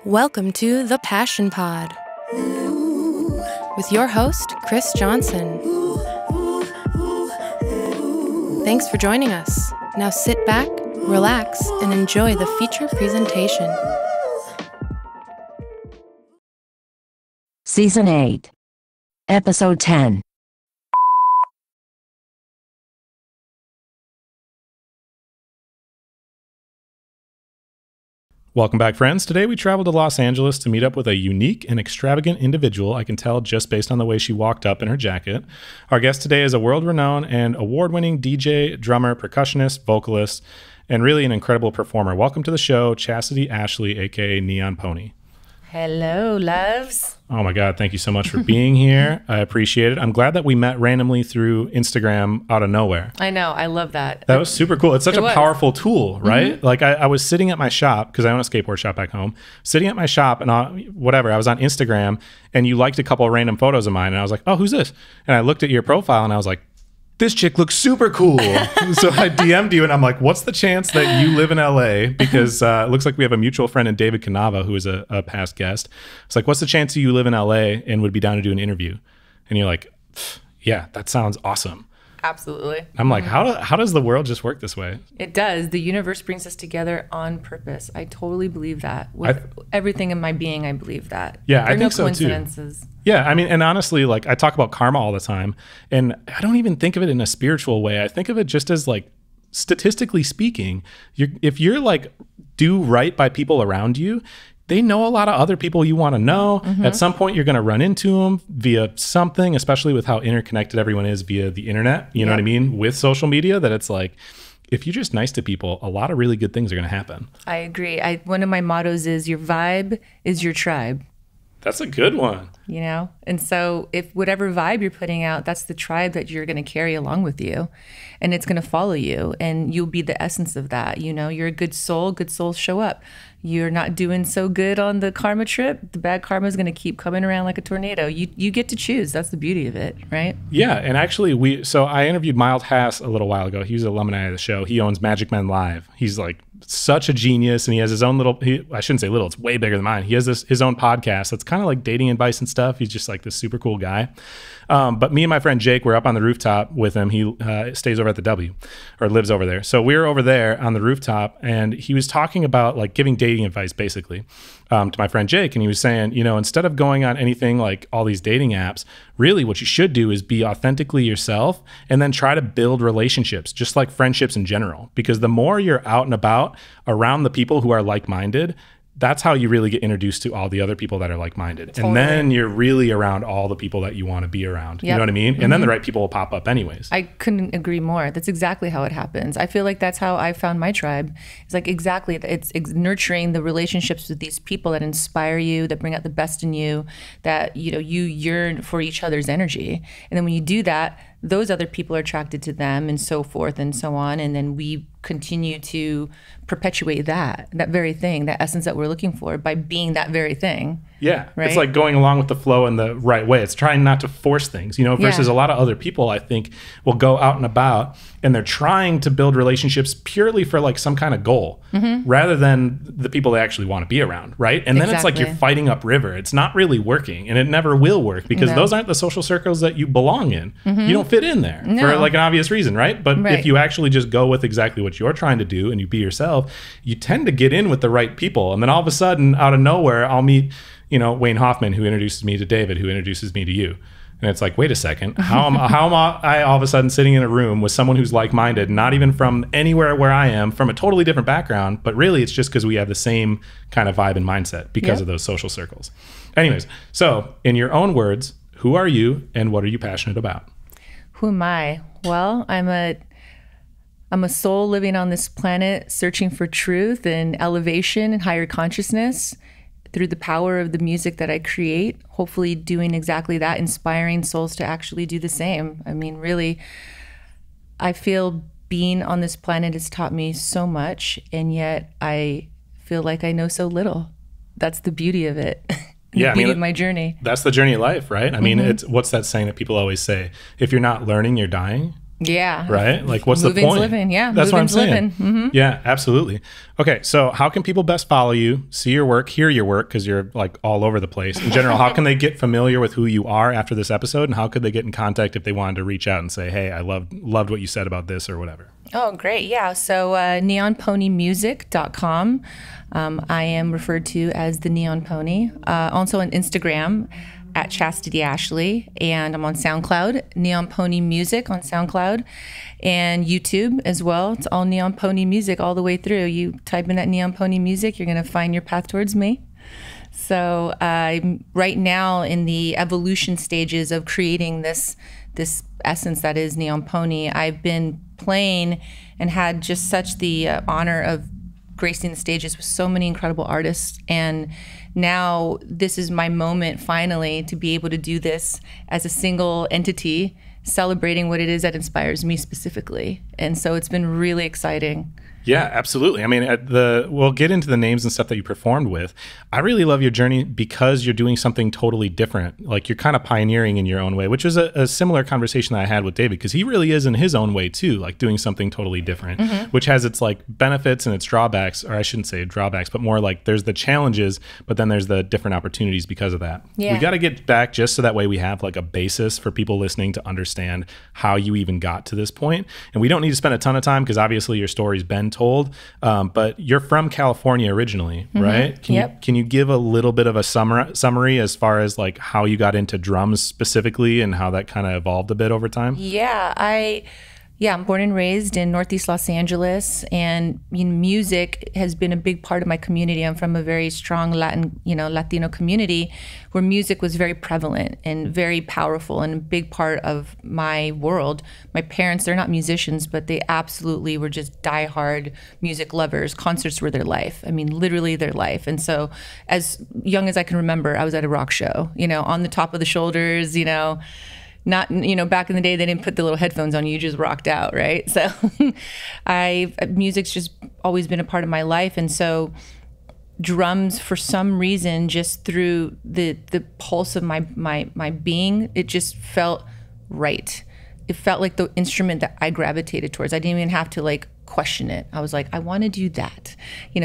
Welcome to The Passion Pod with your host, Chris Johnson. Thanks for joining us. Now sit back, relax, and enjoy the feature presentation. Season 8, Episode 10. Welcome back, friends. Today we traveled to Los Angeles to meet up with a unique and extravagant individual. I can tell just based on the way she walked up in her jacket. Our guest today is a world-renowned and award-winning DJ, drummer, percussionist, vocalist, and really an incredible performer. Welcome to the show, Chastity Ashley, aka Neon Pony. Hello, loves. Oh my God, thank you so much for being here. I appreciate it. I'm glad that we met randomly through Instagram out of nowhere. I know, I love that. That was super cool. It's such a powerful tool, right? Mm-hmm. Like I was sitting at my shop, because I own a skateboard shop back home, sitting at my shop and I was on Instagram and you liked a couple of random photos of mine and I was like, oh, who's this? And I looked at your profile and I was like, this chick looks super cool. So I DM'd you and I'm like, what's the chance that you live in LA? Because it looks like we have a mutual friend in David Canava, who is a past guest. It's like, what's the chance that you live in LA and would be down to do an interview? And you're like, yeah, that sounds awesome. Absolutely. I'm like, how does the world just work this way? It does. The universe brings us together on purpose. I totally believe that. With everything in my being, I believe that. Yeah, I think so too. Yeah, I mean, and honestly, like I talk about karma all the time, and I don't even think of it in a spiritual way. I think of it just as like, statistically speaking, if you're like do right by people around you, they know a lot of other people you want to know. Mm-hmm. At some point, you're going to run into them via something, especially with how interconnected everyone is via the internet. You know what I mean? With social media, that it's like, if you're just nice to people, a lot of really good things are going to happen. I agree. One of my mottos is your vibe is your tribe. That's a good one. You know? And so if whatever vibe you're putting out, that's the tribe that you're going to carry along with you. And it's going to follow you. And you'll be the essence of that. You know, you're a good souls show up. You're not doing so good on the karma trip, the bad karma is going to keep coming around like a tornado. You get to choose. That's the beauty of it, right? Yeah, and actually so I interviewed Miles Hass a little while ago. He was an alumni of the show. He owns Magic Men Live. He's like such a genius, and he has his own I shouldn't say little, it's way bigger than mine. He has his own podcast that's kind of like dating advice and stuff. He's just like this super cool guy. But me and my friend Jake were up on the rooftop with him. He stays over at the W, or lives over there. So we were over there on the rooftop, and he was talking about like giving dating advice basically to my friend Jake. And he was saying, you know, instead of going on anything like all these dating apps, really what you should do is be authentically yourself and then try to build relationships, just like friendships in general. Because the more you're out and about around the people who are like-minded, that's how you really get introduced to all the other people that are like-minded. Totally. And then you're really around all the people that you want to be around. Yep. You know what I mean? Mm-hmm. And then the right people will pop up anyways. I couldn't agree more. That's exactly how it happens. I feel like that's how I found my tribe. It's like exactly, it's nurturing the relationships with these people that inspire you, that bring out the best in you, that, you know, you yearn for each other's energy. And then when you do that, those other people are attracted to them and so forth and so on. And then we continue to perpetuate that very thing, that essence that we're looking for by being that very thing. Yeah. Right? It's like going along with the flow in the right way. It's trying not to force things, you know, versus a lot of other people, I think, will go out and about and they're trying to build relationships purely for like some kind of goal rather than the people they actually want to be around. Right. And then it's like you're fighting upriver. It's not really working, and it never will work because those aren't the social circles that you belong in. You don't fit in there for like an obvious reason. Right. But if you actually just go with exactly what you're trying to do and you be yourself, you tend to get in with the right people. And then all of a sudden, out of nowhere, I'll meet, you know, Wayne Hoffman, who introduces me to David, who introduces me to you. And it's like, wait a second, how am I all of a sudden sitting in a room with someone who's like-minded, not even from anywhere where I am, from a totally different background, but really it's just because we have the same kind of vibe and mindset because of those social circles. Anyways, so in your own words, who are you and what are you passionate about? Who am I? Well, I'm a soul living on this planet, searching for truth and elevation and higher consciousness through the power of the music that I create, hopefully doing exactly that, inspiring souls to actually do the same. I mean, really, I feel being on this planet has taught me so much, and yet I feel like I know so little. That's the beauty of it. The beauty of my journey. That's the journey of life, right? I mean, it's what's that saying that people always say? If you're not learning, you're dying. Yeah. Right? Like, what's the Moving's point? Living. Yeah. That's what I'm moving's saying. Living. Yeah, absolutely. Okay, so how can people best follow you, see your work, hear your work, because you're like all over the place. In general, how can they get familiar with who you are after this episode, and how could they get in contact if they wanted to reach out and say, hey, I loved what you said about this or whatever? Oh, great. Yeah. So neonponymusic.com. I am referred to as the Neon Pony. Also on Instagram at Chastity Ashley. And I'm on SoundCloud, Neon Pony Music on SoundCloud. And YouTube as well. It's all Neon Pony Music all the way through. You type in that Neon Pony Music, you're going to find your path towards me. So I'm right now in the evolution stages of creating this essence that is Neon Pony. I've been playing and had just such the honor of gracing the stages with so many incredible artists, and now this is my moment finally to be able to do this as a single entity, celebrating what it is that inspires me specifically. And so it's been really exciting. Yeah, absolutely. I mean, we'll get into the names and stuff that you performed with. I really love your journey because you're doing something totally different. Like, you're kind of pioneering in your own way, which is a similar conversation that I had with David, because he really is in his own way too, like doing something totally different, which has its like benefits and its drawbacks, or I shouldn't say drawbacks, but more like there's the challenges, but then there's the different opportunities because of that. Yeah. We got to get back just so that way we have like a basis for people listening to understand how you even got to this point. And we don't need to spend a ton of time because obviously your story's been told, but you're from California originally, right? Can you give a little bit of a summary as far as like how you got into drums specifically and how that kind of evolved a bit over time? I'm born and raised in Northeast Los Angeles, and music has been a big part of my community. I'm from a very strong Latino community where music was very prevalent and very powerful and a big part of my world. My parents, they're not musicians, but they absolutely were just diehard music lovers. Concerts were their life. I mean, literally their life. And so as young as I can remember, I was at a rock show, on the top of the shoulders, not, back in the day, they didn't put the little headphones on, you just rocked out, right? So music's just always been a part of my life. And so drums, for some reason, just through the pulse of my being, it just felt right. It felt like the instrument that I gravitated towards. I didn't even have to like question it. I was like, I want to do that,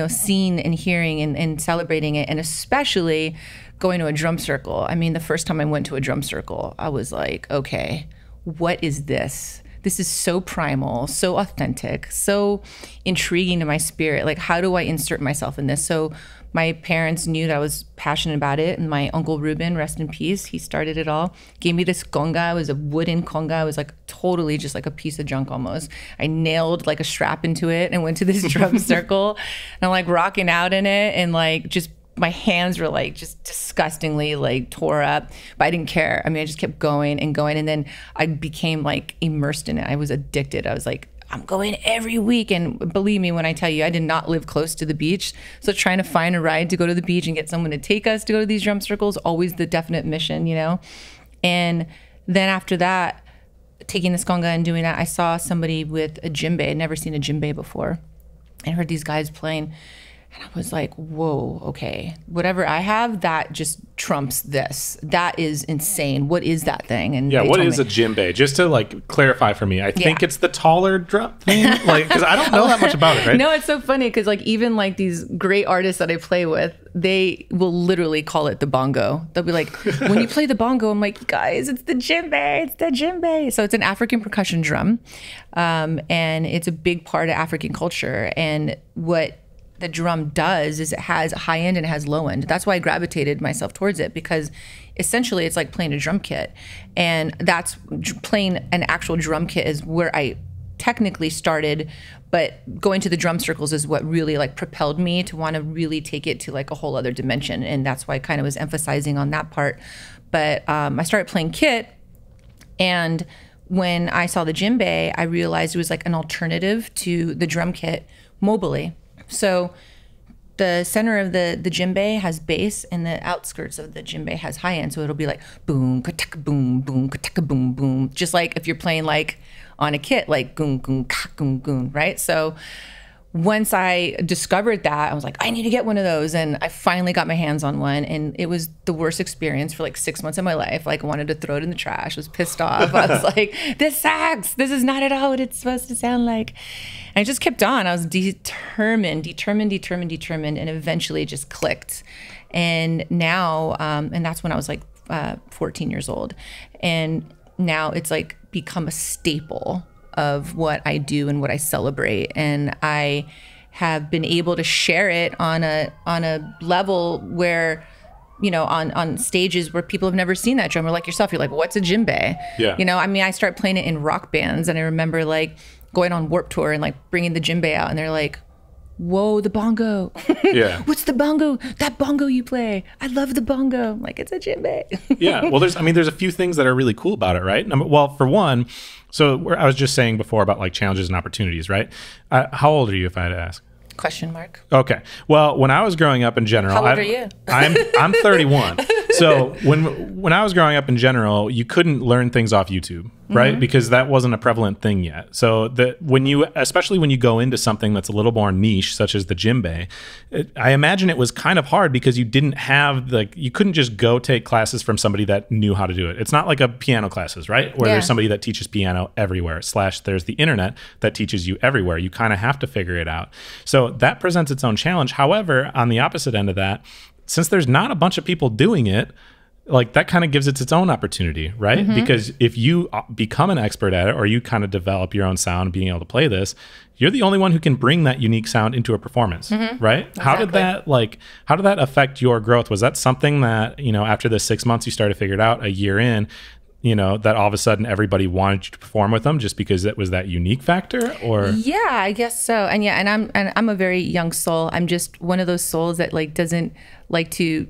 seeing and hearing and celebrating it. And especially going to a drum circle. I mean, the first time I went to a drum circle, I was like, okay, what is this? This is so primal, so authentic, so intriguing to my spirit. Like, how do I insert myself in this? So my parents knew that I was passionate about it, and my Uncle Ruben, rest in peace, he started it all, gave me this conga. It was a wooden conga. It was like totally just like a piece of junk almost. I nailed like a strap into it and went to this drum circle, and I'm like rocking out in it, and like just my hands were like just disgustingly like tore up, but I didn't care. I mean, I just kept going and going, and then I became like immersed in it. I was addicted. I was like, I'm going every week. And believe me when I tell you, I did not live close to the beach. So trying to find a ride to go to the beach and get someone to take us to go to these drum circles, always the definite mission, And then after that, taking this conga and doing that, I saw somebody with a djembe. I'd never seen a djembe before. I heard these guys playing. And I was like, whoa, okay. Whatever I have, that just trumps this. That is insane. What is that thing? And yeah, what is a djembe? Just to like clarify for me, I think it's the taller drum thing, like, because I don't know that much about it, right? No, it's so funny because like even like these great artists that I play with, they will literally call it the bongo. They'll be like, when you play the bongo, I'm like, guys, it's the djembe. It's the djembe. So it's an African percussion drum, and it's a big part of African culture. And what the drum does is it has high end and it has low end. That's why I gravitated myself towards it, because essentially it's like playing a drum kit, and that's playing an actual drum kit is where I technically started, but going to the drum circles is what really like propelled me to want to really take it to like a whole other dimension. And that's why I kind of was emphasizing on that part. But I started playing kit, and when I saw the djembe, I realized it was like an alternative to the drum kit mobily. So the center of the djembe has bass, and the outskirts of the djembe has high end. So it'll be like boom, ka-taka, boom, boom, ka-taka, boom, boom. Just like if you're playing like on a kit, like goon, goon, ka, goon, goon, right? So once I discovered that, I was like, I need to get one of those. And I finally got my hands on one. And it was the worst experience for like 6 months of my life. Like, I wanted to throw it in the trash. I was pissed off. I was like, this sucks. This is not at all what it's supposed to sound like. And I just kept on. I was determined. And eventually it just clicked. And now, and that's when I was like 14 years old. And now it's like become a staple of what I do and what I celebrate. And I have been able to share it on a level where, you know, on stages where people have never seen that drummer like yourself. You're like, what's a djembe? Yeah. You know, I mean, I started playing it in rock bands, and I remember like going on Warped Tour and like bringing the djembe out, and they're like, whoa, the bongo. Yeah. What's the bongo? That bongo you play. I love the bongo. I'm like, it's a djembe. Yeah. Well, there's a few things that are really cool about it, right? Well, for one, so I was just saying before about like challenges and opportunities, right? How old are you, if I had to ask? Question mark. Okay. Well, when I was growing up in general, How old are you? I'm 31. So when I was growing up in general, you couldn't learn things off YouTube, right? Because that wasn't a prevalent thing yet. So especially when you go into something that's a little more niche, such as the djembe, I imagine it was kind of hard because you didn't have you couldn't just go take classes from somebody that knew how to do it. It's not like a piano classes, right? Where there's somebody that teaches piano everywhere, / there's the internet that teaches you everywhere. You kind of have to figure it out. So that presents its own challenge. However, on the opposite end of that, since there's not a bunch of people doing it, like that kind of gives it its own opportunity, right? Because if you become an expert at it, or you kind of develop your own sound being able to play this, you're the only one who can bring that unique sound into a performance, right? Exactly. How did that affect your growth? Was that something that, you know, after the 6 months you started to figure it out, a year in, you know, that all of a sudden everybody wanted you to perform with them just because it was that unique factor? Or yeah, I guess so. And yeah, and I'm a very young soul. I'm just one of those souls that like doesn't like to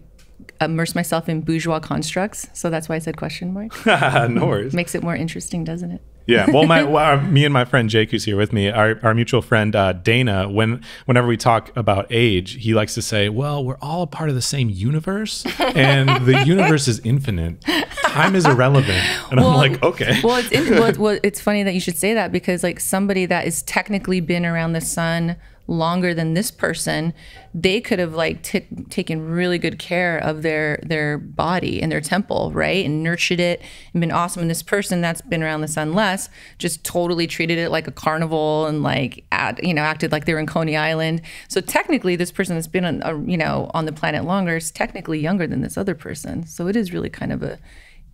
immerse myself in bourgeois constructs. So that's why I said question mark. No worries. Makes it more interesting, doesn't it? Yeah. Well, me and my friend Jake, who's here with me, our mutual friend Dana, whenever we talk about age, he likes to say, well, we're all a part of the same universe, and the universe is infinite. Time is irrelevant. And I'm like, okay. Well, it's funny that you should say that, because like somebody that is technically been around the sun longer than this person, they could have like taken really good care of their body and their temple, right, and nurtured it and been awesome. And this person that's been around the sun less just totally treated it like a carnival and like acted like they were in Coney Island. So technically, this person that's been on the planet longer is technically younger than this other person. So it is really kind of a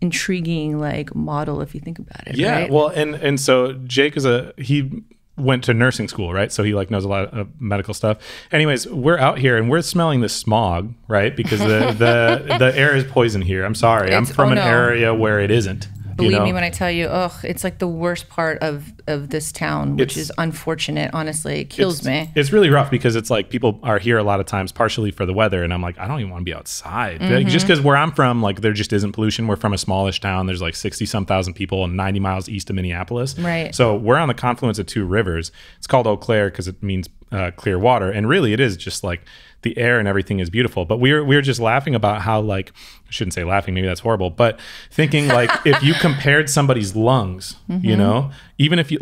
intriguing like model if you think about it. Yeah. Right? Well, and so Jake he went to nursing school, right? So he like knows a lot of medical stuff. Anyways, we're out here and we're smelling the smog, right? Because the air is poison here. I'm sorry. I'm from an area where it isn't. Believe me when I tell you, it's like the worst part of this town, which is unfortunate. Honestly, it kills me. It's really rough because it's like people are here a lot of times partially for the weather, and I'm like, I don't even want to be outside. Just because where I'm from, like there just isn't pollution. We're from a smallish town. There's like 60-some thousand people and 90 miles east of Minneapolis. Right. So we're on the confluence of two rivers. It's called Eau Claire because it means clear water, and really it is just like the air and everything is beautiful. But we were just laughing about how, like, I shouldn't say laughing, maybe that's horrible, but thinking like if you compared somebody's lungs, you know, even if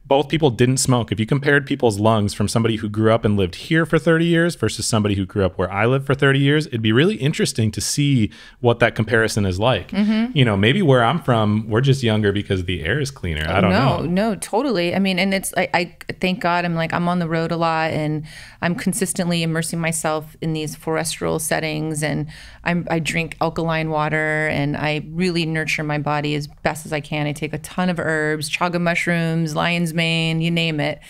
both people didn't smoke, if you compared people's lungs from somebody who grew up and lived here for 30 years versus somebody who grew up where I live for 30 years, it'd be really interesting to see what that comparison is like. You know, maybe where I'm from, we're just younger because the air is cleaner. I don't know. No, totally. I mean, and it's, I thank God I'm on the road a lot, and I'm consistently immersing myself in these forestal settings, and I drink alkaline water, and I really nurture my body as best as I can. I take a ton of herbs, chaga mushrooms, lion's mane, you name it,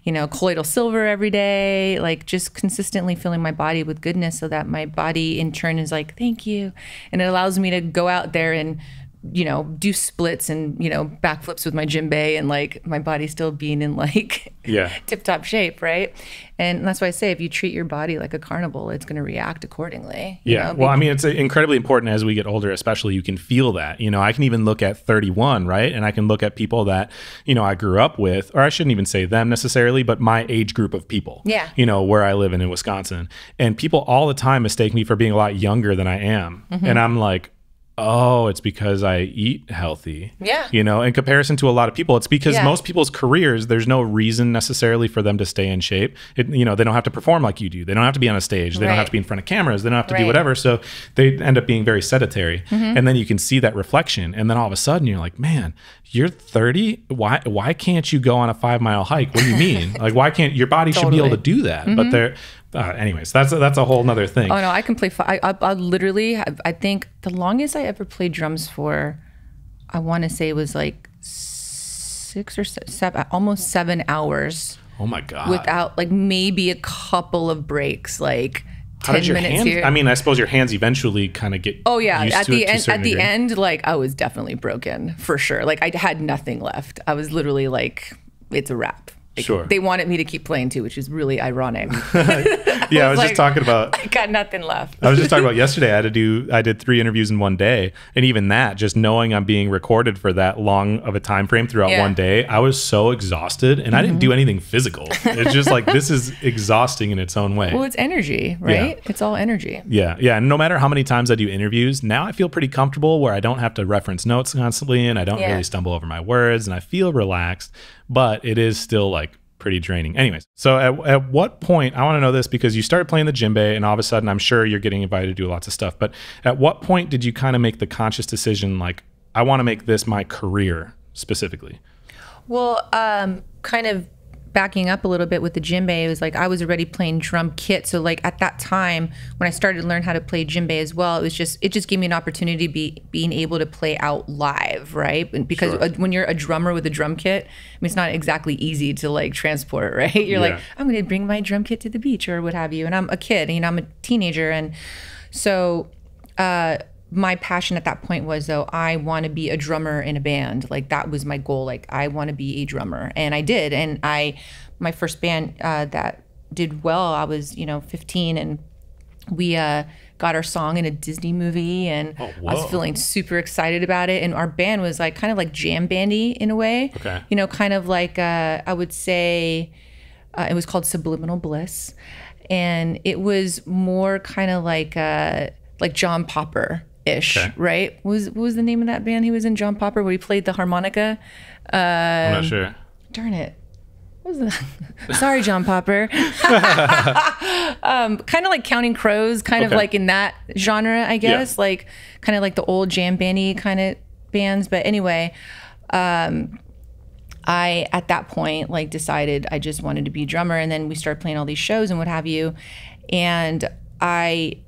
colloidal silver every day, like just consistently filling my body with goodness so that my body in turn is like, thank you. And it allows me to go out there and do splits and, backflips with my djembe, and like my body still being in like tip top shape. Right. And that's why I say, if you treat your body like a carnival, it's going to react accordingly. Well, I mean, it's incredibly important as we get older, especially you can feel that, I can even look at 31, right. And I can look at people that, I grew up with, or I shouldn't even say them necessarily, but my age group of people, where I live in Wisconsin, and people all the time mistake me for being a lot younger than I am. And I'm like, oh, it's because I eat healthy. Yeah. You know, in comparison to a lot of people, it's because most people's careers, there's no reason necessarily for them to stay in shape. You know, they don't have to perform like you do. They don't have to be on a stage. They don't have to be in front of cameras. They don't have to do whatever. So they end up being very sedentary. And then you can see that reflection. And then all of a sudden you're like, man, you're 30. Why can't you go on a 5-mile hike? What do you mean? Like, why can't your body should be able to do that? But they're, anyways, that's a whole nother thing. Oh no, I can play. I literally, I think the longest I ever played drums for, I want to say it was like 6 or 7, almost 7 hours. Oh my God. Without like maybe a couple of breaks, like How 10 did your minutes hands, here. I mean, I suppose your hands eventually kind of get used to it to a certain degree. End, like I was definitely broken for sure. Like I had nothing left. I was literally like, it's a wrap. Like, sure. They wanted me to keep playing too, which is really ironic. Yeah, I was just talking about. I got nothing left. I was just talking about yesterday. I did 3 interviews in one day, and even that, just knowing I'm being recorded for that long of a time frame throughout one day, I was so exhausted, and I didn't do anything physical. It's just like this is exhausting in its own way. Well, it's energy, right? Yeah. It's all energy. Yeah, yeah. And no matter how many times I do interviews, now I feel pretty comfortable where I don't have to reference notes constantly, and I don't really stumble over my words, and I feel relaxed. But it is still like pretty draining. Anyways, so at what point, I want to know this because you started playing the djembe and all of a sudden I'm sure you're getting invited to do lots of stuff, but at what point did you kind of make the conscious decision, like, I want to make this my career specifically? Well, kind of backing up a little bit with the djembe, it was like I was already playing drum kit. So like at that time when I started to learn how to play djembe as well, it just gave me an opportunity to being able to play out live, right? And because when you're a drummer with a drum kit, I mean, it's not exactly easy to like transport, right? You're like, I'm going to bring my drum kit to the beach or what have you. And I'm a kid, you know, I'm a teenager. And so, my passion at that point was, though, I want to be a drummer in a band. Like that was my goal. Like I want to be a drummer, and I did. And my first band that did well, I was 15, and we got our song in a Disney movie, and I was feeling super excited about it. And our band was like kind of like jam bandy in a way. Okay. You know, kind of like I would say it was called Subliminal Bliss, and it was more kind of like John Popper. Right? What was the name of that band he was in, John Popper, where he played the harmonica? I'm not sure. Darn it. What was that? Sorry, John Popper. Kind of like Counting Crows, kind of like in that genre, I guess. Like kind of like the old jam bandy kind of bands. But anyway, I at that point like decided I just wanted to be a drummer, and then we started playing all these shows and what have you. And I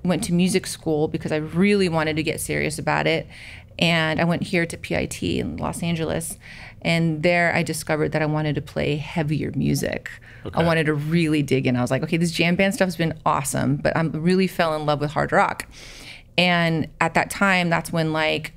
went to music school because I really wanted to get serious about it. And I went here to PIT in Los Angeles. And there I discovered that I wanted to play heavier music. Okay. I wanted to really dig in. I was like, okay, this jam band stuff has been awesome, but I really fell in love with hard rock. And at that time, that's when like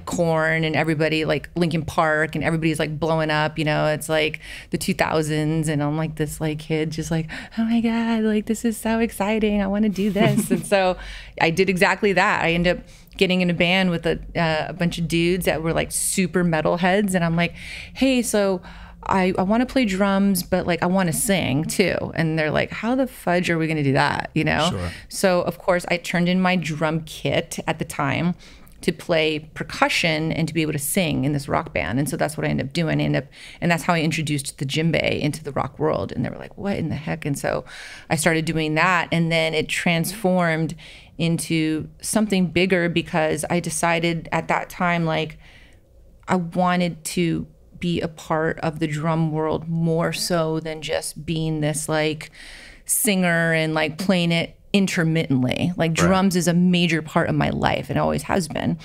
Korn and everybody, like Linkin Park, and everybody's like blowing up, you know, it's like the 2000s, and I'm like this like kid just like, oh my God, like this is so exciting, I want to do this. And so I did exactly that. I ended up getting in a band with a bunch of dudes that were like super metal heads, and I'm like, hey, so I want to play drums, but like I want to sing too. And they're like, how the fudge are we going to do that, you know? Sure. So of course I turned in my drum kit at the time to play percussion and to be able to sing in this rock band. And so that's what I ended up doing. And that's how I introduced the djembe into the rock world. And they were like, what in the heck? And so I started doing that, and then it transformed into something bigger because I decided at that time, like, I wanted to be a part of the drum world more so than just being this like singer and like playing it intermittently. Like drums is a major part of my life and always has been.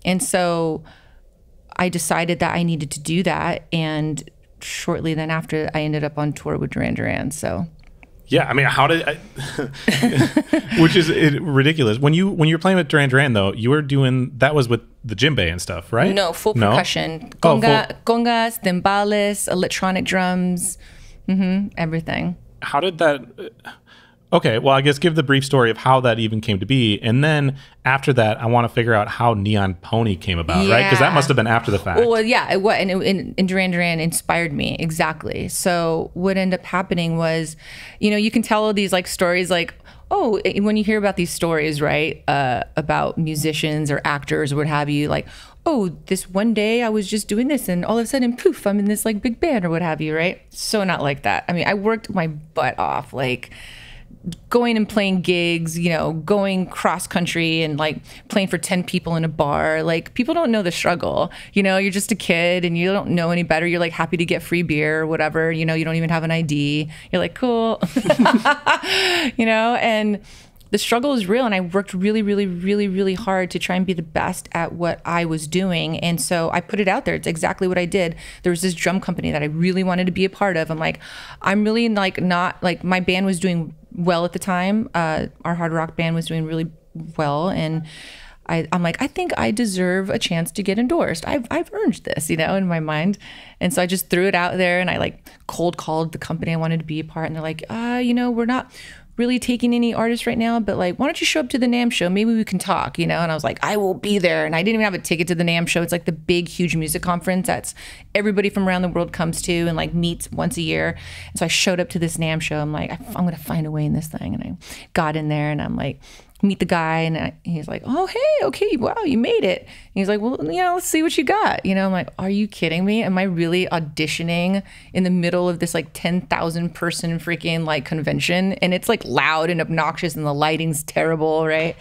And so I decided that I needed to do that. And shortly then after, I ended up on tour with Duran Duran. So yeah, I mean, how did I, which is ridiculous. When you were playing with Duran Duran though, you were doing, that was with the djembe and stuff, right? No, full percussion. Congas, timbales, electronic drums, everything. How did that, okay, well, I guess give the brief story of how that even came to be. And then after that, I want to figure out how Neon Pony came about, right? Because that must have been after the fact. Well, yeah, and Duran Duran inspired me, exactly. So what ended up happening was, you know, you can tell all these like stories like, when you hear about these stories, right, about musicians or actors or what have you, like, oh, this one day I was just doing this and all of a sudden, poof, I'm in this like big band or what have you, right? So not like that. I mean, I worked my butt off, like going and playing gigs, you know, going cross country and like playing for 10 people in a bar. Like, people don't know the struggle. You know, you're just a kid and you don't know any better. You're like happy to get free beer or whatever. You know, you don't even have an ID. You're like, cool. You know, and the struggle is real. And I worked really, really, really, really hard to try and be the best at what I was doing. And so I put it out there. It's exactly what I did. There was this drum company that I really wanted to be a part of. I'm like, I'm really like not like, my band was doing well at the time. Our hard rock band was doing really well. And I'm like, I think I deserve a chance to get endorsed. I've earned this, you know, in my mind. And so I just threw it out there and I like cold called the company I wanted to be a part. And they're like, you know, we're not really taking any artists right now, but like, why don't you show up to the NAMM show? Maybe we can talk, you know? And I was like, I will be there. And I didn't even have a ticket to the NAMM show. It's like the big, huge music conference that's everybody from around the world comes to and like meets once a year. And so I showed up to this NAMM show. I'm like, I'm going to find a way in this thing. And I got in there and I'm like, meet the guy and he's like, oh, hey, okay, wow, you made it. And he's like, well, you know, let's see what you got. You know, I'm like, are you kidding me? Am I really auditioning in the middle of this like 10,000 person freaking like convention? And it's like loud and obnoxious and the lighting's terrible, right?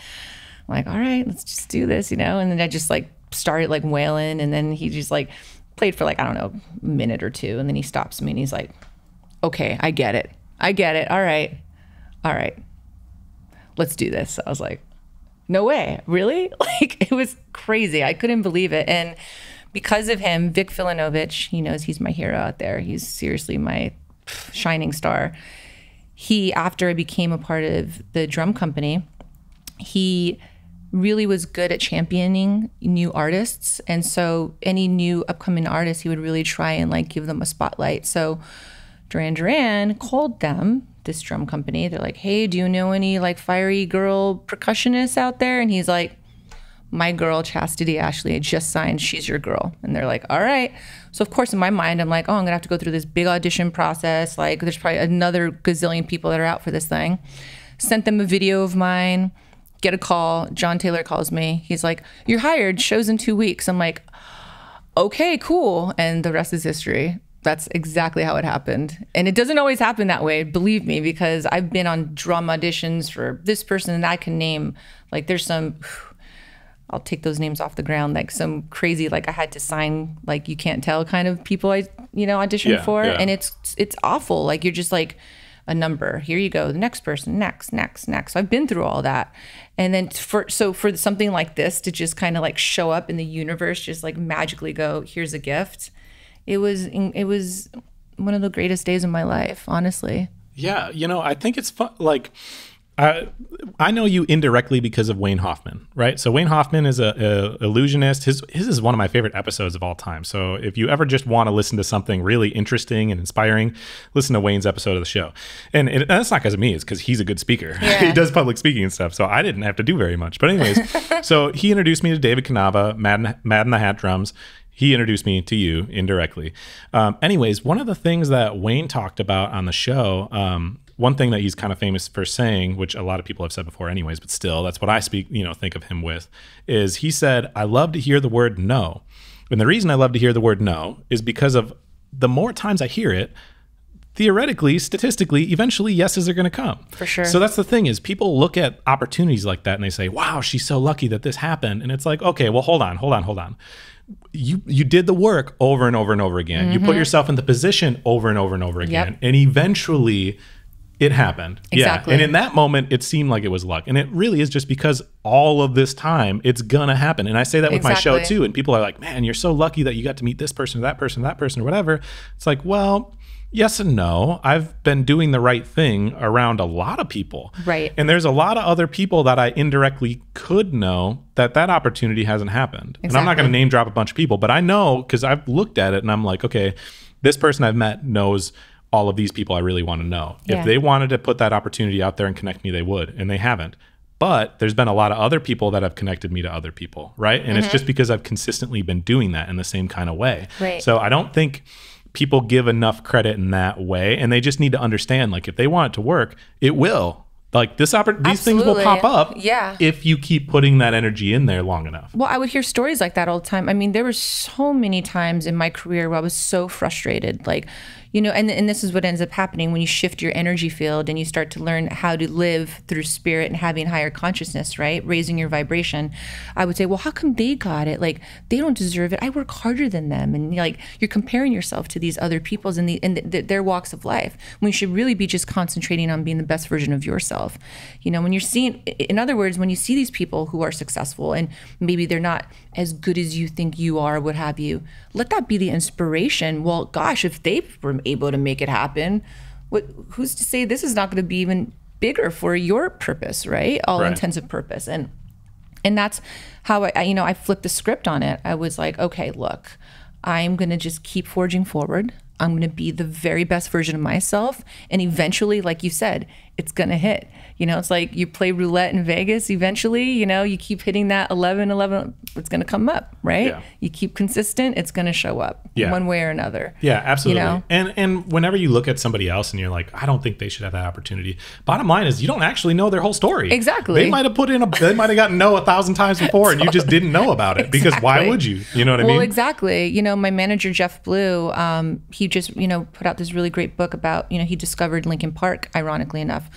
I'm like, all right, let's just do this, you know? And then I just like started like wailing and then he just like played for like, I don't know, a minute or two. And then he stops me and he's like, okay, I get it. All right. Let's do this. I was like, no way, really? Like, it was crazy. I couldn't believe it. And because of him, Vic Filinovich, he knows he's my hero out there. He's seriously my shining star. He, after I became a part of the drum company, he really was good at championing new artists. And so any new upcoming artists, he would really try and like give them a spotlight. So Duran Duran called them, this drum company. They're like, hey, do you know any like fiery girl percussionists out there? And he's like, my girl, Chastity Ashley, I just signed. She's your girl. And they're like, all right. So of course, in my mind, I'm like, oh, I'm gonna have to go through this big audition process. Like, there's probably another gazillion people that are out for this thing. Sent them a video of mine, get a call. John Taylor calls me. He's like, you're hired, show's in 2 weeks. I'm like, okay, cool. And the rest is history. That's exactly how it happened. And it doesn't always happen that way, believe me, because I've been on drum auditions for this person and I can name, like, there's some, I'll take those names off the ground, like some crazy, like I had to sign, like, you can't tell kind of people I, you know, auditioned for. Yeah. And it's awful. Like, you're just like a number. Here you go. The next person, next. So I've been through all that. And then for something like this to just kind of like show up in the universe, just like magically go, here's a gift. It was one of the greatest days of my life, honestly. Yeah, you know, I think it's fun. Like, I know you indirectly because of Wayne Hoffman, right? So Wayne Hoffman is a illusionist. His is one of my favorite episodes of all time. So if you ever just want to listen to something really interesting and inspiring, listen to Wayne's episode of the show. And that's not because of me. It's because he's a good speaker. Yeah. He does public speaking and stuff. So I didn't have to do very much. But anyways, so he introduced me to David Canava, Mad in the Hat drums. He introduced me to you indirectly. Anyways, one of the things that Wayne talked about on the show, one thing that he's kind of famous for saying, which a lot of people have said before anyways, but still, that's what I think of him with, is he said, I love to hear the word no. And the reason I love to hear the word no is because of the more times I hear it, theoretically, statistically, eventually yeses are going to come. For sure. So that's the thing is people look at opportunities like that and they say, wow, she's so lucky that this happened. And it's like, okay, well, hold on. You did the work over and over and over again. Mm-hmm. You put yourself in the position over and over and over again. Yep. And eventually it happened. Exactly. Yeah. And in that moment, it seemed like it was luck. And it really is just because all of this time, it's going to happen. And I say that with my show too. And people are like, man, you're so lucky that you got to meet this person or that person or whatever. It's like, well, yes and no. I've been doing the right thing around a lot of people. Right. And there's a lot of other people that I indirectly could know that opportunity hasn't happened. Exactly. And I'm not going to name drop a bunch of people, but I know because I've looked at it and I'm like, okay, this person I've met knows all of these people I really want to know. Yeah. If they wanted to put that opportunity out there and connect me, they would, and they haven't. But there's been a lot of other people that have connected me to other people, right? And it's just because I've consistently been doing that in the same kind of way. Right. So I don't think people give enough credit in that way, and they just need to understand, like, if they want it to work, it will. Like these things will pop up if you keep putting that energy in there long enough. Well, I would hear stories like that all the time. I mean, there were so many times in my career where I was so frustrated, like, you know, and this is what ends up happening when you shift your energy field and you start to learn how to live through spirit and having higher consciousness, right? Raising your vibration. I would say, well, how come they got it? Like, they don't deserve it. I work harder than them. And like, you're comparing yourself to these other people's in their walks of life, when you should really be just concentrating on being the best version of yourself. You know, when you're seeing, in other words, when you see these people who are successful and maybe they're not as good as you think you are, what have you, let that be the inspiration. Well, gosh, if they were able to make it happen, who's to say this is not going to be even bigger for your purpose, right? All intents and purpose. And that's how I flipped the script on it. I was like, okay, look, I'm going to just keep forging forward. I'm going to be the very best version of myself. And eventually, like you said, it's going to hit. You know, it's like you play roulette in Vegas. Eventually, you know, you keep hitting that 11, it's going to come up, right? Yeah. You keep consistent, it's going to show up one way or another. Yeah, absolutely. You know? And whenever you look at somebody else and you're like, I don't think they should have that opportunity. Bottom line is you don't actually know their whole story. They might have they might have gotten no 1,000 times before and you just didn't know about it because why would you? You know what I mean? Well, exactly. You know, my manager, Jeff Blue, he just, you know, put out this really great book about, you know, he discovered Linkin Park, ironically enough.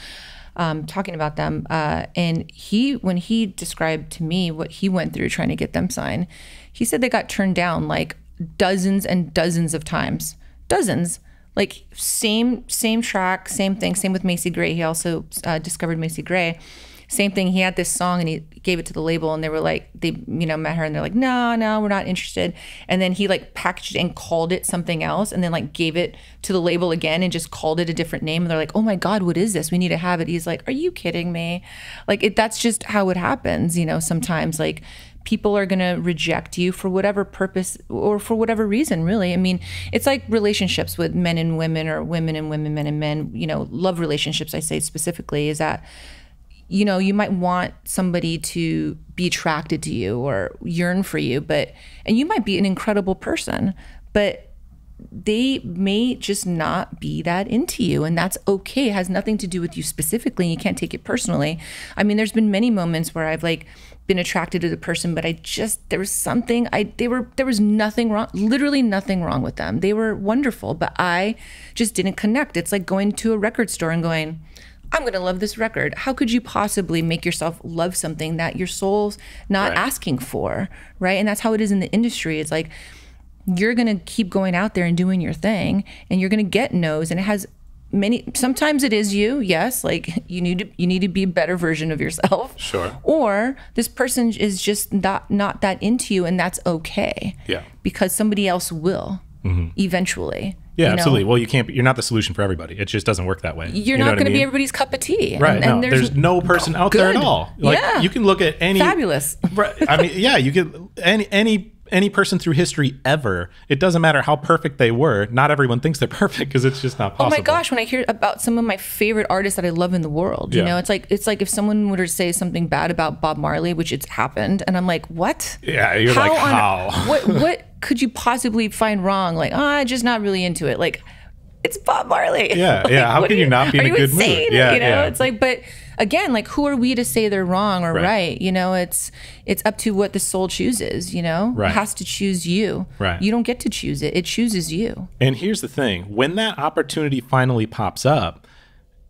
Talking about them. And when he described to me what he went through trying to get them signed, he said they got turned down like dozens and dozens of times. Dozens. Like same track, same thing. Same with Macy Gray. He also discovered Macy Gray. Same thing. He had this song and he gave it to the label and they were like, they, you know, met her and they're like, no, we're not interested. And then he like packaged it and called it something else and then like gave it to the label again and just called it a different name. And they're like, oh my God, what is this? We need to have it. He's like, are you kidding me? Like that's just how it happens. You know, sometimes like people are going to reject you for whatever purpose or for whatever reason, really. I mean, it's like relationships with men and women or women and women, men and men, you know, love relationships, I say specifically, is that, you know, you might want somebody to be attracted to you or yearn for you, and you might be an incredible person, but they may just not be that into you, and that's okay. It has nothing to do with you specifically, and you can't take it personally. I mean, there's been many moments where I've like been attracted to the person, but there was something, there was nothing wrong, literally nothing wrong with them. They were wonderful, but I just didn't connect. It's like going to a record store and going, I'm going to love this record. How could you possibly make yourself love something that your soul's not asking for, right? And that's how it is in the industry. It's like you're going to keep going out there and doing your thing, and you're going to get no's. And it has sometimes it is you, yes, like you need to be a better version of yourself. Sure. Or this person is just not that into you, and that's okay. Yeah. Because somebody else will eventually. Yeah, absolutely. Well, you're not the solution for everybody. It just doesn't work that way. You're not going to be everybody's cup of tea. Right. And there's no person out there at all. Like you can look at any fabulous. Right. I mean, yeah, you could any person through history ever. It doesn't matter how perfect they were. Not everyone thinks they're perfect because it's just not possible. Oh my gosh, when I hear about some of my favorite artists that I love in the world, you know, it's like if someone were to say something bad about Bob Marley, which it's happened, and I'm like, what? Yeah, you're like, how? What could you possibly find wrong? Like, I'm just not really into it. Like, it's Bob Marley. Yeah, like, yeah. How can you not be in a good mood? Yeah, you know, it's like, but again, like, who are we to say they're wrong or right? You know, it's up to what the soul chooses. You know, it has to choose you. Right. You don't get to choose it; it chooses you. And here's the thing: when that opportunity finally pops up,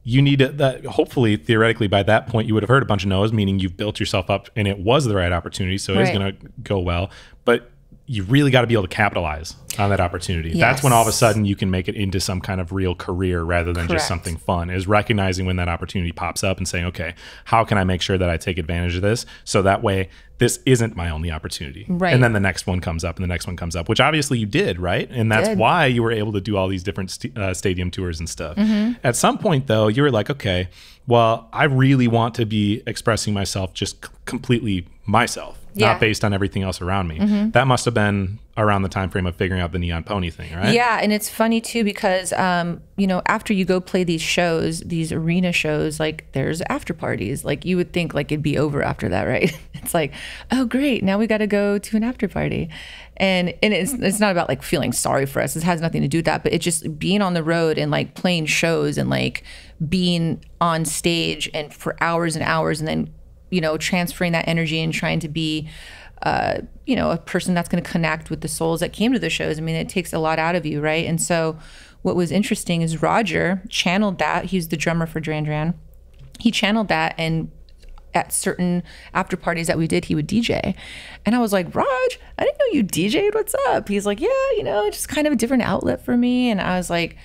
you need that. Hopefully, theoretically, by that point, you would have heard a bunch of no's, meaning you've built yourself up, and it was the right opportunity, so it is going to go well. But you really got to be able to capitalize on that opportunity. Yes. That's when all of a sudden you can make it into some kind of real career rather than just something fun, is recognizing when that opportunity pops up and saying, okay, how can I make sure that I take advantage of this? So that way this isn't my only opportunity. Right. And then the next one comes up and the next one comes up, which obviously you did, right? And that's why you were able to do all these different stadium tours and stuff. At some point though, you were like, okay, well, I really want to be expressing myself just completely myself. Not based on everything else around me. That must have been around the time frame of figuring out the Neon Pony thing, right? Yeah, and it's funny too because you know, after you go play these shows, these arena shows, like there's after parties. Like you would think like it'd be over after that, right? It's like, oh great, now we got to go to an after party. And it's not about like feeling sorry for us. It has nothing to do with that, but it's just being on the road and like playing shows and like being on stage and for hours and hours, and then, you know, transferring that energy and trying to be, you know, a person that's going to connect with the souls that came to the shows. I mean, it takes a lot out of you, right? And so what was interesting is Roger channeled that. He's the drummer for Duran Duran. He channeled that, and at certain after parties that we did, he would DJ. And I was like, Raj, I didn't know you DJ'd. What's up? He's like, yeah, you know, it's just kind of a different outlet for me. And I was like,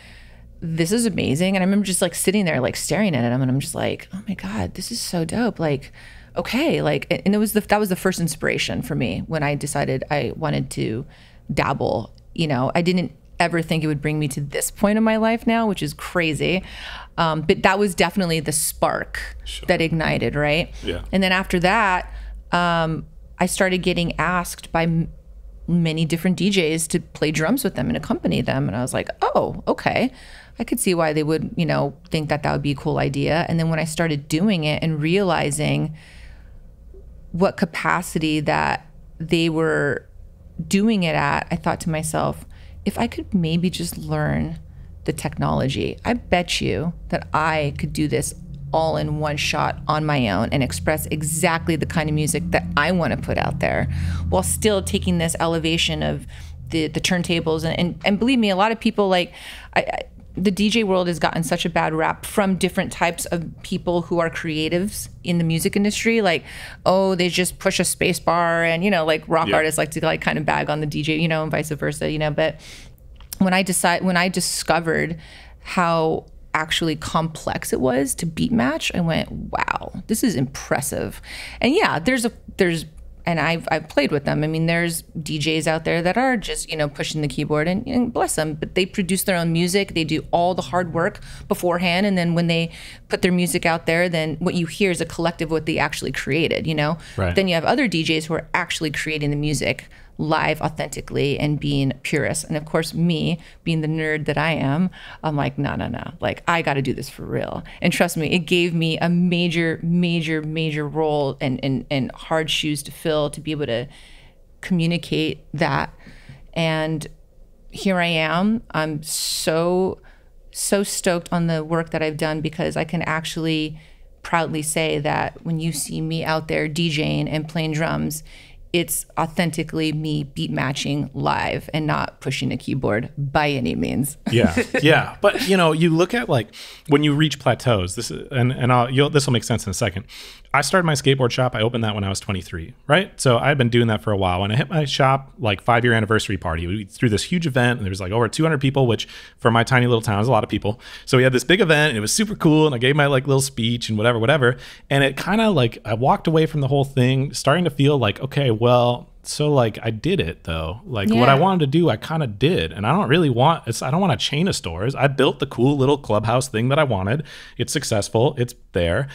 this is amazing. And I remember just like sitting there, like staring at him, and I'm just like, oh my God, this is so dope. Like, okay. Like, and that was the first inspiration for me when I decided I wanted to dabble. You know, I didn't ever think it would bring me to this point in my life now, which is crazy. But that was definitely the spark that ignited, right? Yeah. And then after that, I started getting asked by many different DJs to play drums with them and accompany them. And I was like, oh, okay. I could see why they would, you know, think that that would be a cool idea. And then when I started doing it and realizing what capacity that they were doing it at, I thought to myself, if I could maybe just learn the technology, I bet you that I could do this all in one shot on my own and express exactly the kind of music that I want to put out there, while still taking this elevation of the turntables. And believe me, a lot of people, like, the DJ world has gotten such a bad rap from different types of people who are creatives in the music industry. Like, oh, they just push a space bar, and, you know, like rock artists like to like kind of bag on the DJ, you know, and vice versa, you know. But when I discovered how actually complex it was to beat match, I went, wow, this is impressive. And yeah, and I've played with them. I mean, there's DJs out there that are just, you know, pushing the keyboard, and bless them, but they produce their own music. They do all the hard work beforehand. And then when they put their music out there, then what you hear is a collective of what they actually created, you know? Right. Then you have other DJs who are actually creating the music live authentically and being purists. And of course, me being the nerd that I am, I'm like, no. Like, I got to do this for real. And trust me, it gave me a major role and hard shoes to fill to be able to communicate that. And here I am. I'm so stoked on the work that I've done, because I can actually proudly say that when you see me out there DJing and playing drums, it's authentically me beat matching live and not pushing a keyboard by any means. Yeah. But, you know, you look at, like, when you reach plateaus, this will make sense in a second. I started my skateboard shop. I opened that when I was 23, right? So I had been doing that for a while. When I hit my shop, like, 5-year anniversary party, we threw this huge event, and there was like over 200 people, which for my tiny little town is a lot of people. So we had this big event, and it was super cool. And I gave my, like, little speech and whatever. And it kind of, like, I walked away from the whole thing starting to feel like, okay, well, so, like, I did it though. Like, what I wanted to do, I kind of did. And I don't want a chain of stores. I built the cool little clubhouse thing that I wanted. It's successful. It's there.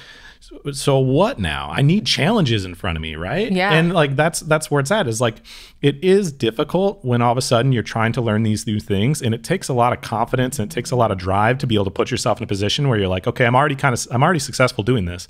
So what now? I need challenges in front of me, right? Yeah. And, like, that's where it's at, is like, it is difficult when all of a sudden you're trying to learn these new things, and it takes a lot of confidence and it takes a lot of drive to be able to put yourself in a position where you're like, okay, I'm already successful doing this.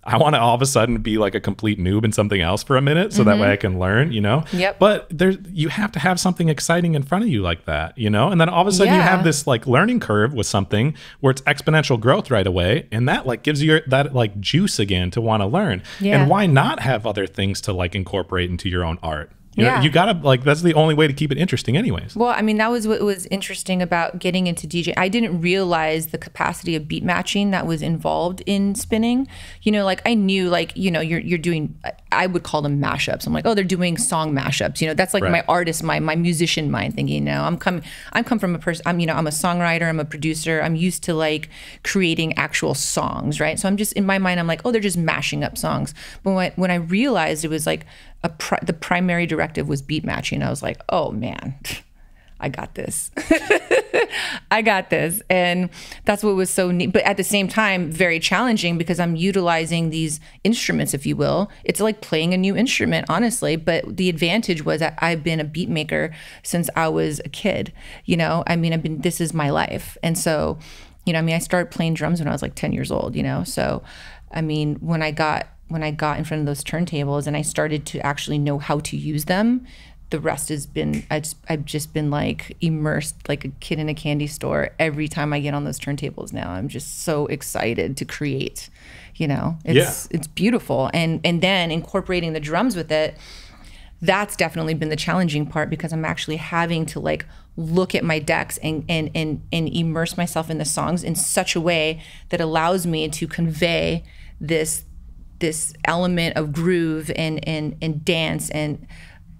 I want to all of a sudden be like a complete noob in something else for a minute, so that way I can learn, you know? Yep. But you have to have something exciting in front of you like that, you know? And then all of a sudden you have this, like, learning curve with something where it's exponential growth right away. And that, like, gives you that, like, juice again to want to learn. Yeah. And why not have other things to, like, incorporate into your own art? You know, you gotta, like, that's the only way to keep it interesting anyways. Well, I mean, that was what was interesting about getting into DJ. I didn't realize the capacity of beat matching that was involved in spinning. You know, like, I knew, like, you know, you're doing, I would call them mashups. I'm like, oh, they're doing song mashups. You know, that's like my artist, my musician mind thinking, you know, I'm come from a person, I'm a songwriter, I'm a producer. I'm used to, like, creating actual songs, right? So I'm just, in my mind, I'm like, oh, they're just mashing up songs. But when I realized it was like, the primary directive was beat matching, I was like, oh man, I got this. I got this. And that's what was so neat. But at the same time, very challenging, because I'm utilizing these instruments, if you will. It's like playing a new instrument, honestly. But the advantage was that I've been a beat maker since I was a kid. You know, I mean, this is my life. And so, you know, I mean, I started playing drums when I was like 10 years old, you know? So, I mean, when I got in front of those turntables and I started to actually know how to use them, the rest has been, I've just been like immersed like a kid in a candy store. Every time I get on those turntables now, I'm just so excited to create, you know, it's beautiful. And then incorporating the drums with it, that's definitely been the challenging part, because I'm actually having to like look at my decks and immerse myself in the songs in such a way that allows me to convey this element of groove and dance and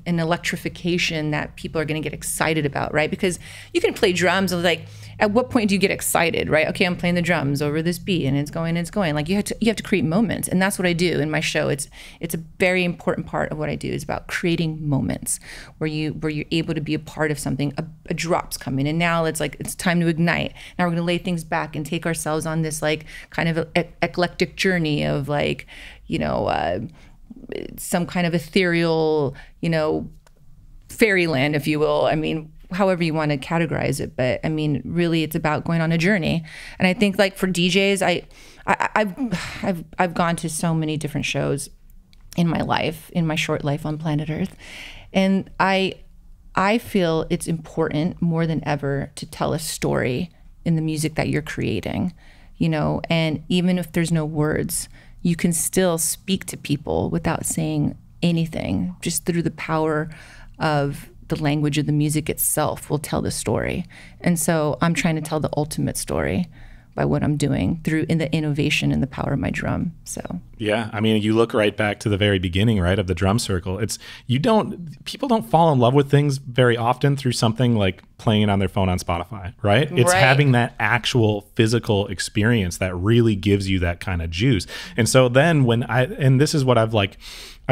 an electrification that people are going to get excited about, right? Because you can play drums and like, at what point do you get excited, right? Okay, I'm playing the drums over this beat and it's going. Like you have to create moments, and that's what I do in my show. It's a very important part of what I do is about creating moments where you're able to be a part of something. A drop's coming, and now it's time to ignite. Now we're going to lay things back and take ourselves on this like kind of eclectic journey of like, you know, some kind of ethereal, you know, fairyland, if you will. I mean, however you want to categorize it, but I mean, really, it's about going on a journey. And I think, like for DJs, I've gone to so many different shows in my life, in my short life on planet Earth, and I feel it's important more than ever to tell a story in the music that you're creating, you know. And even if there's no words, you can still speak to people without saying anything, just through the power of the language of the music itself will tell the story. And so I'm trying to tell the ultimate story by what I'm doing in the innovation and the power of my drum. So yeah, I mean, you look right back to the very beginning, right, of the drum circle. People don't fall in love with things very often through something like playing it on their phone on Spotify, right? It's having that actual physical experience that really gives you that kind of juice. And so then and this is what I've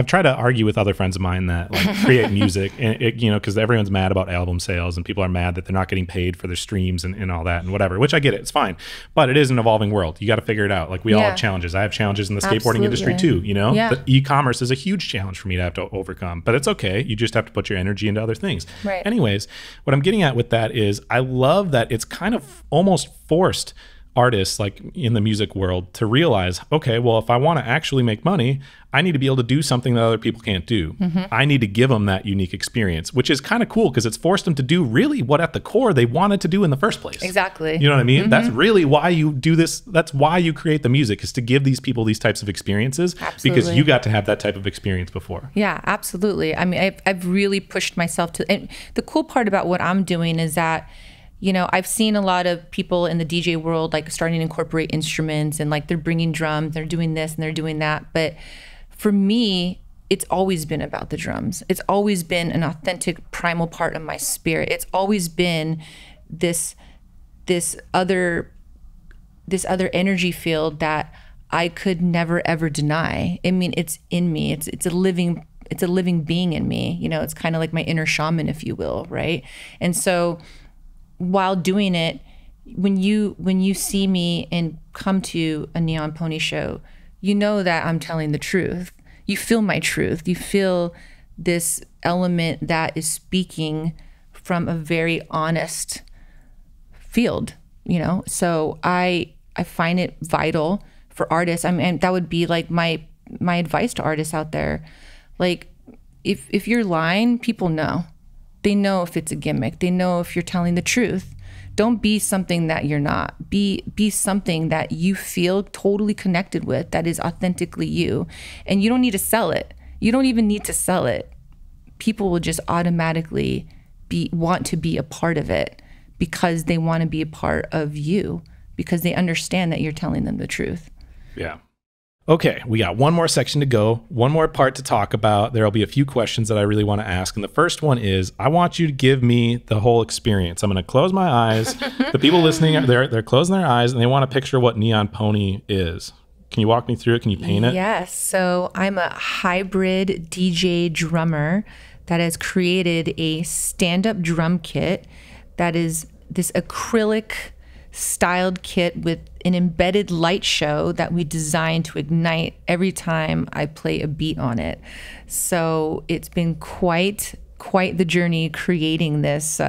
tried to argue with other friends of mine that like create music, and you know, because everyone's mad about album sales and people are mad that they're not getting paid for their streams and all that and whatever, which I get it, it's fine, but it is an evolving world. You got to figure it out. Like we all have challenges. I have challenges in the skateboarding industry too, you know. The e-commerce is a huge challenge for me to have to overcome, but it's okay. You just have to put your energy into other things. Right. Anyways, what I'm getting at with that is I love that it's kind of almost forced artists like in the music world to realize, okay, well, if I want to actually make money, I need to be able to do something that other people can't do. I need to give them that unique experience, which is kind of cool because it's forced them to do really what at the core they wanted to do in the first place. Exactly. You know what I mean? That's really why you do this. That's why you create the music, is to give these people these types of experiences. Absolutely. Because you got to have that type of experience before. Yeah, absolutely. I mean, I've really pushed myself to, and the cool part about what I'm doing is that, you know, I've seen a lot of people in the DJ world like starting to incorporate instruments and like they're bringing drums, they're doing this and they're doing that. But for me, it's always been about the drums. It's always been an authentic primal part of my spirit. It's always been this other energy field that I could never ever deny. I mean, it's in me. It's a living being in me. You know, it's kind of like my inner shaman, if you will, right? And so while doing it, when you see me and come to a Neon Pony show, you know that I'm telling the truth. You feel my truth. You feel this element that is speaking from a very honest field, you know? So I find it vital for artists. I mean, that would be like my advice to artists out there. Like, if you're lying, people know. They know if it's a gimmick. They know if you're telling the truth. Don't be something that you're not. Be something that you feel totally connected with, that is authentically you. And you don't need to sell it. You don't even need to sell it. People will just automatically want to be a part of it because they want to be a part of you, because they understand that you're telling them the truth. Yeah. Okay, we got one more section to go, one more part to talk about. There'll be a few questions that I really want to ask. And the first one is, I want you to give me the whole experience. I'm going to close my eyes. The people listening, they're closing their eyes and they want to picture what Neon Pony is. Can you walk me through it? Can you paint it? Yes. So I'm a hybrid DJ drummer that has created a stand-up drum kit that is this acrylic styled kit with an embedded light show that we designed to ignite every time I play a beat on it. So it's been quite the journey creating this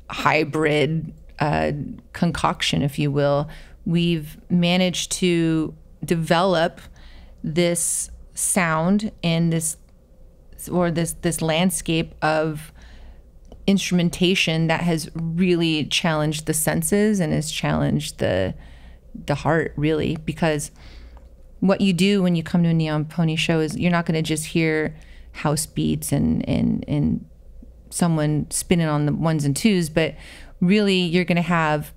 hybrid concoction, if you will. We've managed to develop this sound and this or this landscape of instrumentation that has really challenged the senses and has challenged the heart, really, because what you do when you come to a Neon Pony show is you're not going to just hear house beats and someone spinning on the ones and twos, but really you're going to have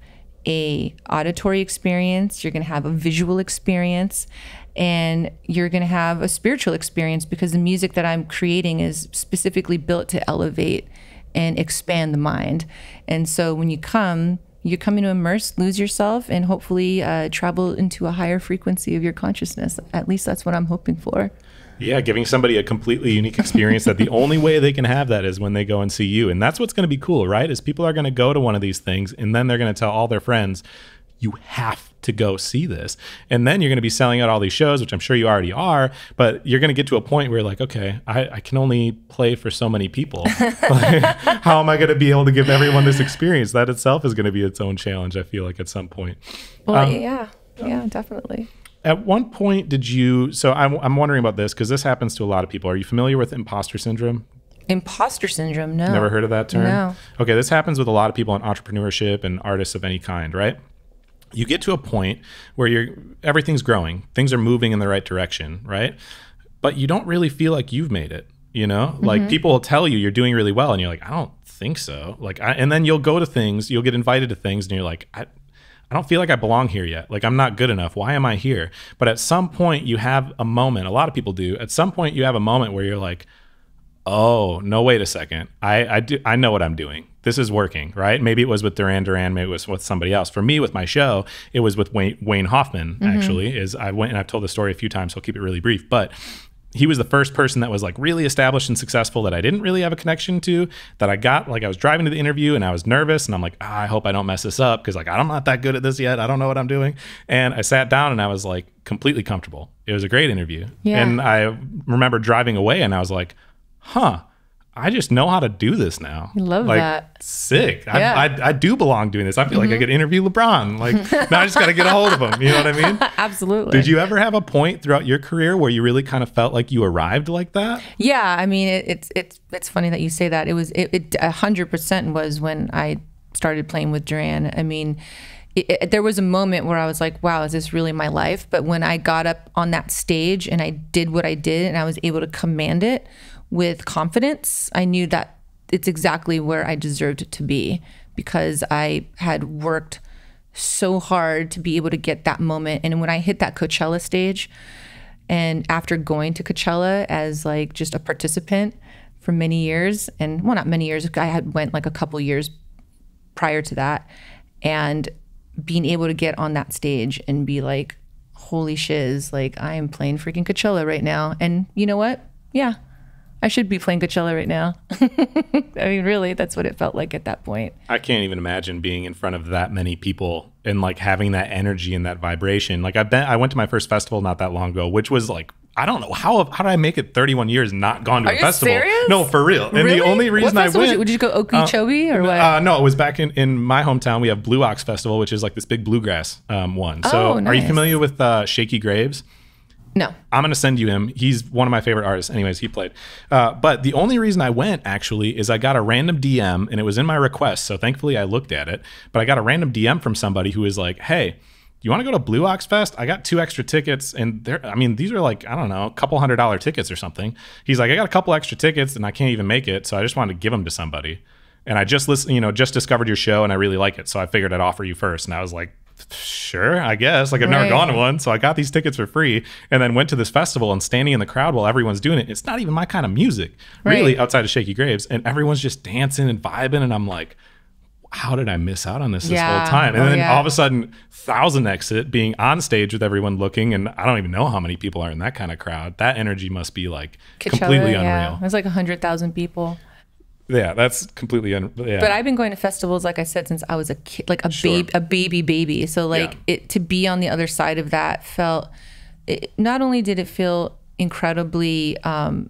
a auditory experience, you're going to have a visual experience, and you're going to have a spiritual experience, because the music that I'm creating is specifically built to elevate and expand the mind. And so when you come, you're coming to immerse, lose yourself, and hopefully travel into a higher frequency of your consciousness. At least that's what I'm hoping for. Yeah, giving somebody a completely unique experience that the only way they can have that is when they go and see you. And that's what's going to be cool, right? Is people are going to go to one of these things, and then they're going to tell all their friends, you have to go see this. And then you're going to be selling out all these shows, which I'm sure you already are, but you're going to get to a point where you're like, okay, I can only play for so many people. Like, how am I going to be able to give everyone this experience? That itself is going to be its own challenge, I feel like, at some point. Well, yeah, definitely. At one point did you, so I'm wondering about this because this happens to a lot of people. Are you familiar with imposter syndrome? Imposter syndrome, no. Never heard of that term? No. Okay, this happens with a lot of people in entrepreneurship and artists of any kind, right? You get to a point where everything's growing, things are moving in the right direction, right? But you don't really feel like you've made it, you know? Like people will tell you you're doing really well, and you're like, I don't think so. And then you'll go to things, you'll get invited to things, and you're like, I don't feel like I belong here yet. Like, I'm not good enough. Why am I here? But at some point you have a moment, a lot of people do, at some point you have a moment where you're like, oh, no, wait a second. I know what I'm doing. This is working, right? Maybe it was with Duran Duran, maybe it was with somebody else. For me, with my show, it was with Wayne Hoffman, actually. I went, and I've told the story a few times, so I'll keep it really brief. But he was the first person that was like really established and successful that I didn't really have a connection to, that I got, like I was driving to the interview and I was nervous and I'm like, I hope I don't mess this up, because like I'm not that good at this yet. I don't know what I'm doing. And I sat down and I was like completely comfortable. It was a great interview. Yeah. And I remember driving away and I was like, I just know how to do this now. I love like, that. Sick. Yeah. I do belong doing this. I feel like I could interview LeBron. Like, now I just got to get a hold of him. You know what I mean? Absolutely. Did you ever have a point throughout your career where you really kind of felt like you arrived like that? Yeah. I mean, it's funny that you say that. It 100% was when I started playing with Duran. I mean, there was a moment where I was like, wow, is this really my life? But when I got up on that stage and I did what I did and I was able to command it with confidence, I knew that it's exactly where I deserved to be, because I had worked so hard to be able to get that moment. And when I hit that Coachella stage, and after going to Coachella as like just a participant for many years, and well, not many years, I had went like a couple years prior to that, and being able to get on that stage and be like, holy shiz, like I am playing freaking Coachella right now. And you know what? Yeah, I should be playing Coachella right now. I mean, really, that's what it felt like at that point. I can't even imagine being in front of that many people and like having that energy and that vibration. Like I went to my first festival not that long ago, which was like, I don't know how did I make it 31 years and not gone to a festival? Serious? No, for real. And really? the only reason I went, would you go Okeechobee or what? No, it was back in my hometown. We have Blue Ox Festival, which is like this big bluegrass one. So nice. Are you familiar with Shaky Graves? No. I'm going to send you him. He's one of my favorite artists. Anyways, he played. But the only reason I went, actually, is I got a random DM, and it was in my request, so thankfully I looked at it. But I got a random DM from somebody who was like, hey, you want to go to Blue Ox Fest? I got 2 extra tickets, and these are like, I don't know, a couple $100 tickets or something. He's like, I got a couple extra tickets, and I can't even make it, so I just wanted to give them to somebody. And I just just discovered your show, and I really like it, so I figured I'd offer you first. And I was like, sure, I guess. Like, I've never gone to one, so I got these tickets for free, and then went to this festival and standing in the crowd while everyone's doing it. It's not even my kind of music, really, outside of Shaky Graves, and everyone's just dancing and vibing, and I'm like, how did I miss out on this whole time? And then all of a sudden, 1,000 exit, being on stage with everyone looking, and I don't even know how many people are in that kind of crowd. That energy must be like Coachella, completely unreal. It was like 100,000 people. Yeah, that's completely unreal. Yeah. But I've been going to festivals, like I said, since I was a kid, like a baby. So like it to be on the other side of that not only did it feel incredibly, it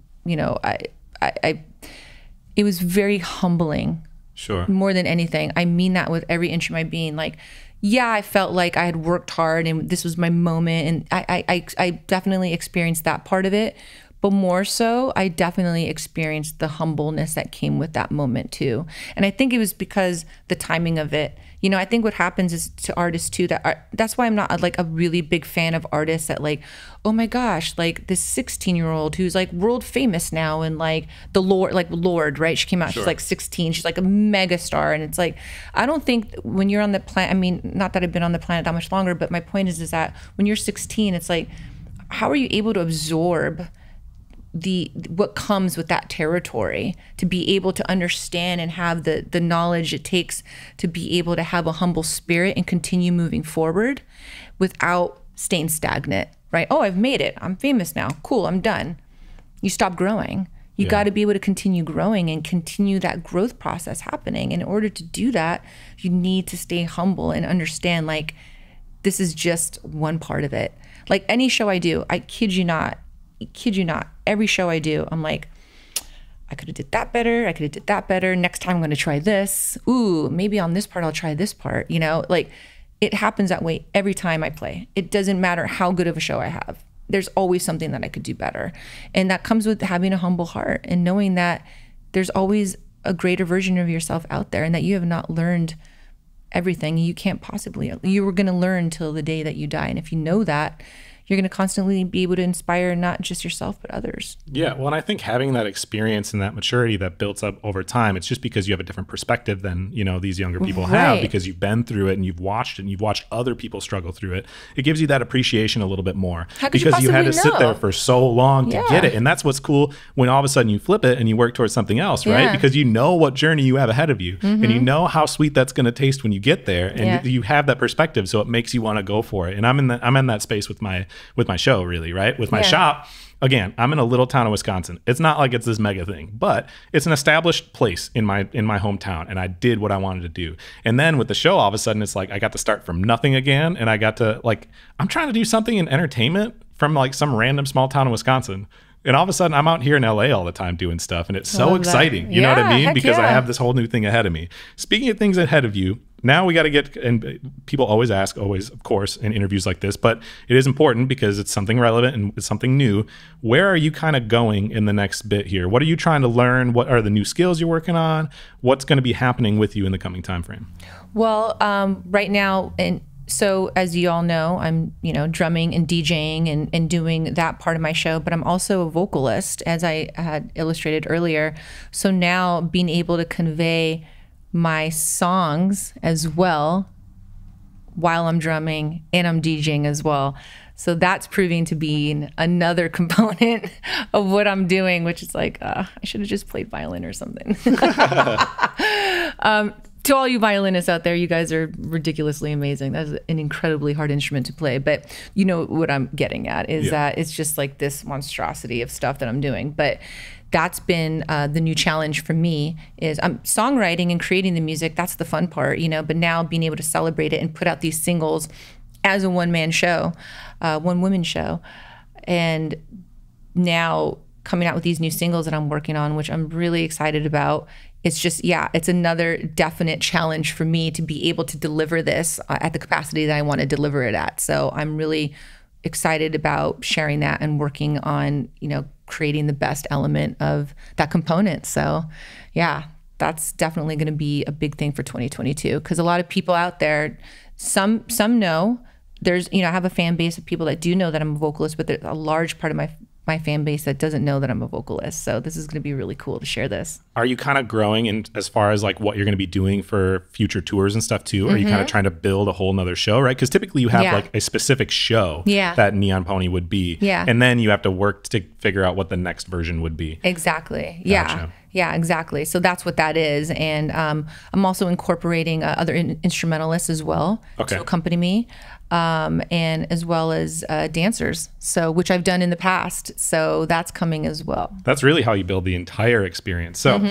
was very humbling. Sure. More than anything. I mean that with every inch of my being. Like, yeah, I felt like I had worked hard and this was my moment. And I definitely experienced that part of it. But more so, I definitely experienced the humbleness that came with that moment too. And I think it was because the timing of it. You know, I think what happens is to artists too, that's why I'm not like a really big fan of artists that like, oh my gosh, like this 16-year-old who's like world famous now and like Lorde, right? She came out, She's like 16, she's like a mega star. And it's like, I don't think when you're on the planet, I mean, not that I've been on the planet that much longer, but my point is that when you're 16, it's like, how are you able to absorb what comes with that territory, to be able to understand and have the knowledge it takes to be able to have a humble spirit and continue moving forward without staying stagnant, right? Oh, I've made it. I'm famous now. Cool, I'm done. You stop growing. You got to be able to continue growing and continue that growth process happening. In order to do that, you need to stay humble and understand, like, this is just one part of it. Like any show I do, I kid you not, every show I do, I'm like, I could have did that better. I could have did that better. Next time I'm going to try this. Ooh, maybe on this part, I'll try this part. You know, like it happens that way every time I play. It doesn't matter how good of a show I have. There's always something that I could do better. And that comes with having a humble heart and knowing that there's always a greater version of yourself out there and that you have not learned everything you can't possibly. You were going to learn till the day that you die. And if you know that, you're going to constantly be able to inspire not just yourself, but others. Yeah. Well, and I think having that experience and that maturity that builds up over time, it's just because you have a different perspective than, you know, these younger people have, because you've been through it and you've watched it and you've watched other people struggle through it. It gives you that appreciation a little bit more because you had to sit there for so long to get it. And that's what's cool when all of a sudden you flip it and you work towards something else, right? Because you know what journey you have ahead of you and you know how sweet that's going to taste when you get there, and you have that perspective. So it makes you want to go for it. And I'm in that space with my show, really, right? With my shop. Again, I'm in a little town of Wisconsin. It's not like it's this mega thing, but it's an established place in my hometown, and I did what I wanted to do. And then with the show, all of a sudden, it's like I got to start from nothing again, and I got to, like, I'm trying to do something in entertainment from like some random small town in Wisconsin. And all of a sudden, I'm out here in LA all the time doing stuff, and it's so exciting. You know what I mean? Because I have this whole new thing ahead of me. Speaking of things ahead of you, now we got to get, and people always ask, of course, in interviews like this, but it is important because it's something relevant and it's something new. Where are you kind of going in the next bit here? What are you trying to learn? What are the new skills you're working on? What's going to be happening with you in the coming time frame? Well, right now, so as you all know, I'm, drumming and DJing and doing that part of my show, but I'm also a vocalist, as I had illustrated earlier. So now being able to convey my songs as well while I'm drumming and I'm DJing as well. So that's proving to be another component of what I'm doing, which is like, I should have just played violin or something. To all you violinists out there, you guys are ridiculously amazing. That's an incredibly hard instrument to play. But you know what I'm getting at is that it's just like this monstrosity of stuff that I'm doing. But that's been the new challenge for me is songwriting and creating the music. That's the fun part, but now being able to celebrate it and put out these singles as a one-man show, one-woman show. And now coming out with these new singles that I'm working on, which I'm really excited about. It's just, it's another definite challenge for me to be able to deliver this at the capacity that I want to deliver it at. So I'm really excited about sharing that and working on, creating the best element of that component. So that's definitely going to be a big thing for 2022 because a lot of people out there, some know there's, I have a fan base of people that do know that I'm a vocalist, but there's a large part of my fan base that doesn't know that I'm a vocalist. So this is going to be really cool to share this. Are you kind of growing in as far as like what you're going to be doing for future tours and stuff too? Are you kind of trying to build a whole nother show, right? Because typically you have like a specific show that Neon Pony would be. Yeah. And then you have to work to figure out what the next version would be. Exactly. Gotcha. Yeah, exactly. So that's what that is. And I'm also incorporating other instrumentalists as well to accompany me. And as well as dancers, which I've done in the past. So that's coming as well. That's really how you build the entire experience. So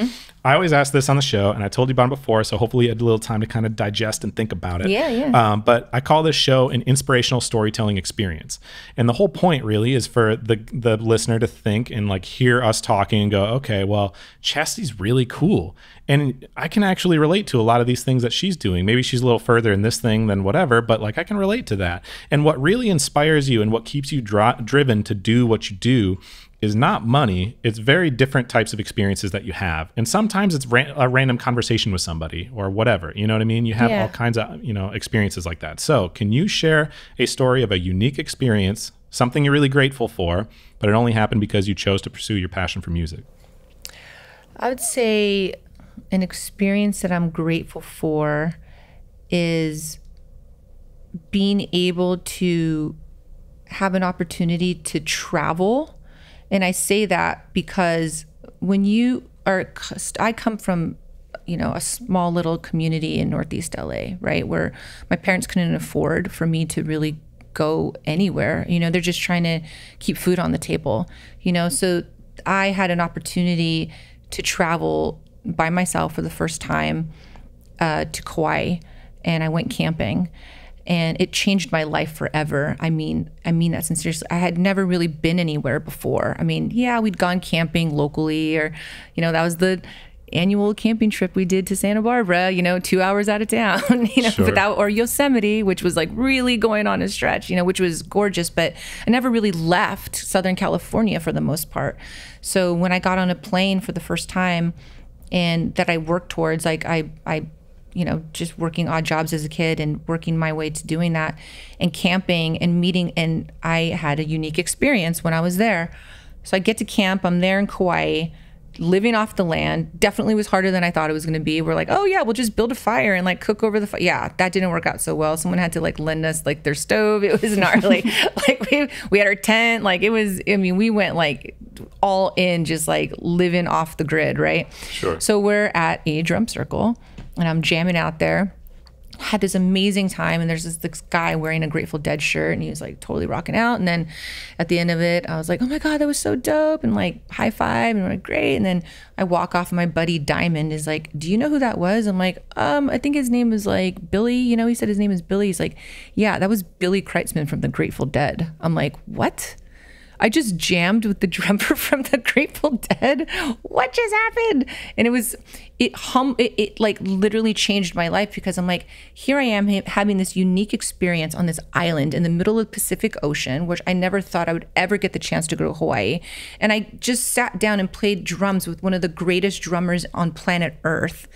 I always ask this on the show, and I told you about it before, so hopefully you had a little time to kind of digest and think about it. Yeah. But I call this show an inspirational storytelling experience. And the whole point really is for the listener to think and like hear us talking and go, okay, well, Chastity's really cool. And I can actually relate to a lot of these things that she's doing. Maybe she's a little further in this thing than whatever, but like I can relate to that. And what really inspires you and what keeps you driven to do what you do is not money. It's very different types of experiences that you have. And sometimes it's a random conversation with somebody or whatever. You know what I mean? You have all kinds of, experiences like that. So can you share a story of a unique experience, something you're really grateful for, but it only happened because you chose to pursue your passion for music? I would say an experience that I'm grateful for is being able to have an opportunity to travel. And I say that because when you are, I come from, a small little community in Northeast LA, right? Where my parents couldn't afford for me to really go anywhere. They're just trying to keep food on the table, so I had an opportunity to travel by myself for the first time to Kauai, and I went camping. And it changed my life forever. I mean that sincerely. I had never really been anywhere before. We'd gone camping locally, or, that was the annual camping trip we did to Santa Barbara, 2 hours out of town, Sure. or Yosemite, which was like really going on a stretch, which was gorgeous. But I never really left Southern California for the most part. So when I got on a plane for the first time, and that I worked towards, like I just working odd jobs as a kid and working my way to doing that, and camping and meeting. And I had a unique experience when I was there. So I get to camp, I'm there in Kauai, living off the land. Definitely was harder than I thought it was going to be. We're like, oh yeah, we'll just build a fire and like cook over the fire. Yeah, that didn't work out so well. Someone had to like lend us like their stove. It was gnarly. Like we had our tent. Like it was, we went like all in, just like living off the grid, right? Sure. So we're at a drum circle, and I'm jamming out there. Had this amazing time, and there's this guy wearing a Grateful Dead shirt, and he was like totally rocking out. And then at the end of it, I was like, oh my God, that was so dope, and like high five, and we're like, great. And then I walk off, and my buddy Diamond is like, do you know who that was? I'm like, I think his name is like Billy. He said his name is Billy. He's like, yeah, that was Billy Kreitzman from the Grateful Dead. I'm like, what? I just jammed with the drummer from the Grateful Dead. What just happened? And it like literally changed my life, because I'm like, here I am having this unique experience on this island in the middle of the Pacific Ocean, which I never thought I would ever get the chance to go to Hawaii. And I just sat down and played drums with one of the greatest drummers on planet Earth.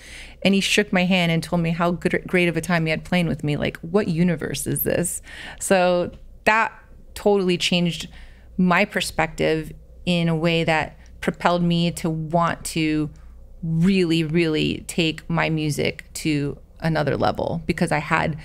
And he shook my hand and told me how great of a time he had playing with me. Like, what universe is this? So that totally changed my perspective in a way that propelled me to want to really, really take my music to another level, because I had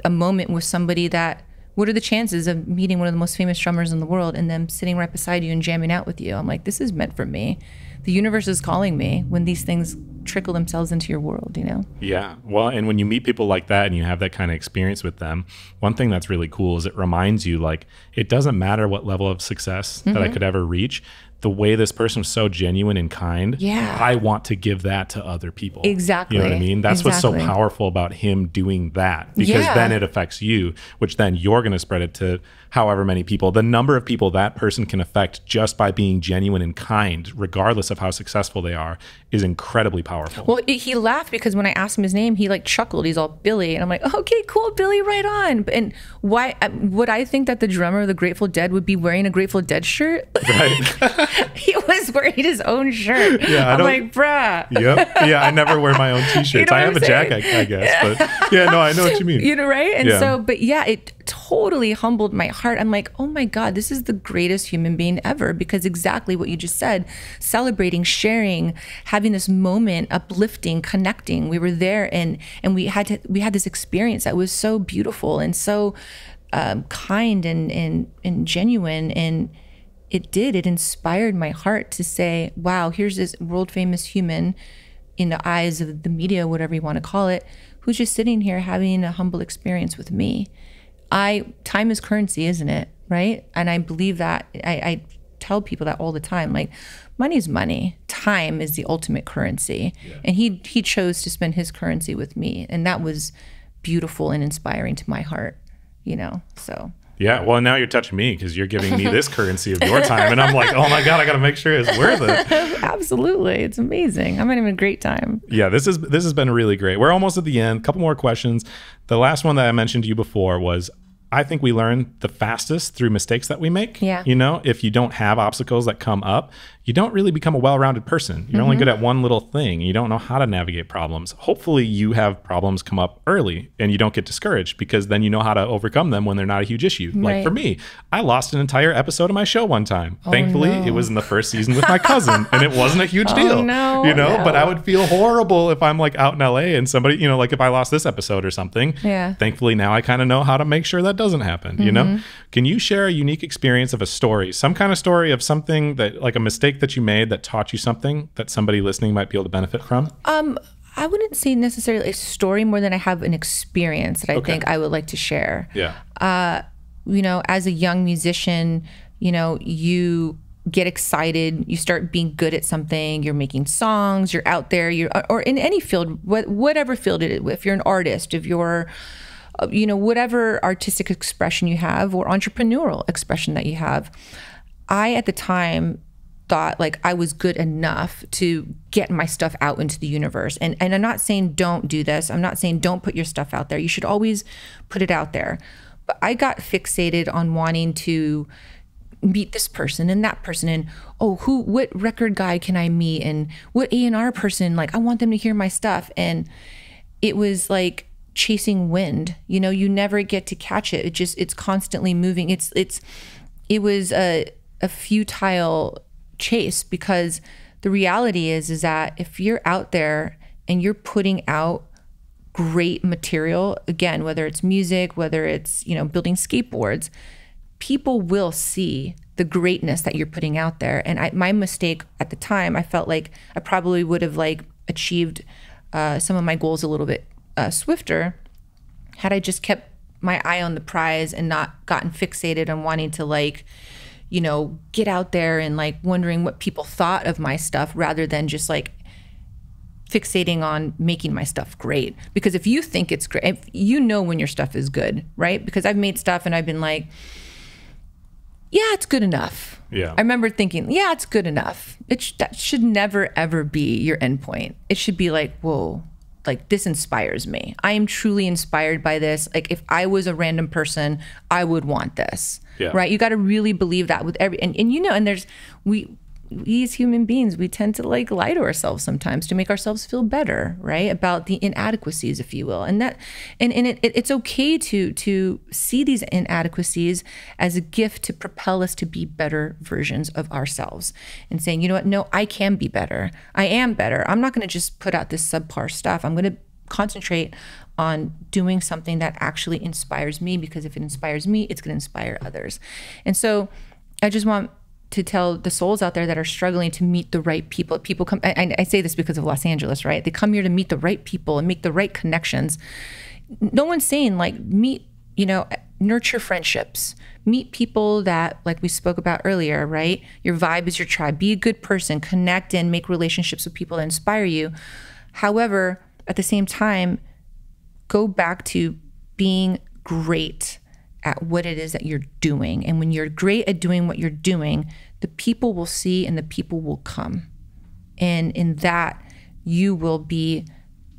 a moment with somebody that, what are the chances of meeting one of the most famous drummers in the world and them sitting right beside you and jamming out with you? I'm like, this is meant for me. The universe is calling me when these things trickle themselves into your world, Yeah. Well, and when you meet people like that and you have that kind of experience with them, one thing that's really cool is it reminds you, like, it doesn't matter what level of success that I could ever reach. The way this person was so genuine and kind, I want to give that to other people. Exactly. You know what I mean? That's what's so powerful about him doing that, because then it affects you, which then you're going to spread it to however many people. The number of people that person can affect just by being genuine and kind, regardless of how successful they are, is incredibly powerful. Well, he laughed, because when I asked him his name, he like chuckled. He's all Billy. And I'm like, okay, cool, Billy, right on. And why would I think that the drummer of the Grateful Dead would be wearing a Grateful Dead shirt? Right. He was wearing his own shirt. Yeah, I'm like, bruh. Yep. Yeah, I never wear my own t-shirts. I have a jacket, I guess. But yeah, no, I know what you mean. Right? And so, but yeah, it totally humbled my heart. I'm like, oh my God, this is the greatest human being ever, because exactly what you just said, celebrating, sharing, having this moment, uplifting, connecting. We were there, and we had this experience that was so beautiful and so kind and genuine. And it inspired my heart to say, wow, here's this world famous human in the eyes of the media, whatever you want to call it, who's just sitting here having a humble experience with me. Time is currency, isn't it? Right? And I believe that. I tell people that all the time. Like, money's money. Time is the ultimate currency. Yeah. And he chose to spend his currency with me. And that was beautiful and inspiring to my heart, so. Yeah, well, now you're touching me, because you're giving me this currency of your time, and I'm like, oh my God, I got to make sure it's worth it. Absolutely, it's amazing. I'm having a great time. Yeah, this has been really great. We're almost at the end. A couple more questions. The last one that I mentioned to you before was, I think we learn the fastest through mistakes that we make. Yeah. You know, if you don't have obstacles that come up, you don't really become a well-rounded person. You're only good at one little thing. You don't know how to navigate problems. Hopefully you have problems come up early and you don't get discouraged, because then you know how to overcome them when they're not a huge issue. Right. Like for me, I lost an entire episode of my show one time. Thankfully, it was in the first season with my cousin and it wasn't a huge deal. No, you know, but I would feel horrible if I'm like out in LA and somebody, you know, like if I lost this episode or something. Yeah. Thankfully now I kind of know how to make sure that doesn't happen, you know? Can you share a unique experience of a story, some kind of story of something that, like a mistake that you made that taught you something that somebody listening might be able to benefit from? I wouldn't say necessarily a story more than I have an experience that I think I would like to share. Yeah. You know, as a young musician, you know, you get excited, you start being good at something, you're making songs, you're out there, or in any field, whatever field it is, if you're an artist, if you're, you know, whatever artistic expression you have or entrepreneurial expression that you have. I, at the time, thought like I was good enough to get my stuff out into the universe. And I'm not saying don't do this. I'm not saying don't put your stuff out there. You should always put it out there. But I got fixated on wanting to meet this person and that person, and what record guy can I meet, and what A&R person, like I want them to hear my stuff. And it was like chasing wind. You know, you never get to catch it. It's constantly moving. It was a futile chase, because the reality is that if you're out there and you're putting out great material, again, whether it's music, whether it's, you know, building skateboards, people will see the greatness that you're putting out there. And my mistake at the time, I felt like I probably would have like achieved some of my goals a little bit swifter had I just kept my eye on the prize and not gotten fixated on wanting to, like, you know, get out there and like wondering what people thought of my stuff, rather than just like fixating on making my stuff great. Because if you think it's great, if you know when your stuff is good, right? Because I've made stuff and I've been like, yeah, it's good enough. Yeah. I remember thinking, yeah, it's good enough. That should never, ever be your endpoint. It should be like, whoa, like this inspires me. I am truly inspired by this. Like if I was a random person, I would want this. Yeah. Right? You got to really believe that with and you know, and we as human beings, we tend to like lie to ourselves sometimes to make ourselves feel better, right? About the inadequacies, if you will. And it's okay to see these inadequacies as a gift to propel us to be better versions of ourselves, and saying, you know what, no, I can be better. I am better. I'm not going to just put out this subpar stuff. I'm going to concentrate on doing something that actually inspires me, because if it inspires me, it's going to inspire others. And so I just want to tell the souls out there that are struggling to meet the right people. People come, I say this because of Los Angeles, right? They come here to meet the right people and make the right connections. No one's saying like meet, you know, nurture friendships, meet people that, like we spoke about earlier, right? Your vibe is your tribe. Be a good person, connect and make relationships with people that inspire you. However, at the same time, go back to being great at what it is that you're doing. And when you're great at doing what you're doing, the people will see and the people will come. And in that, you will be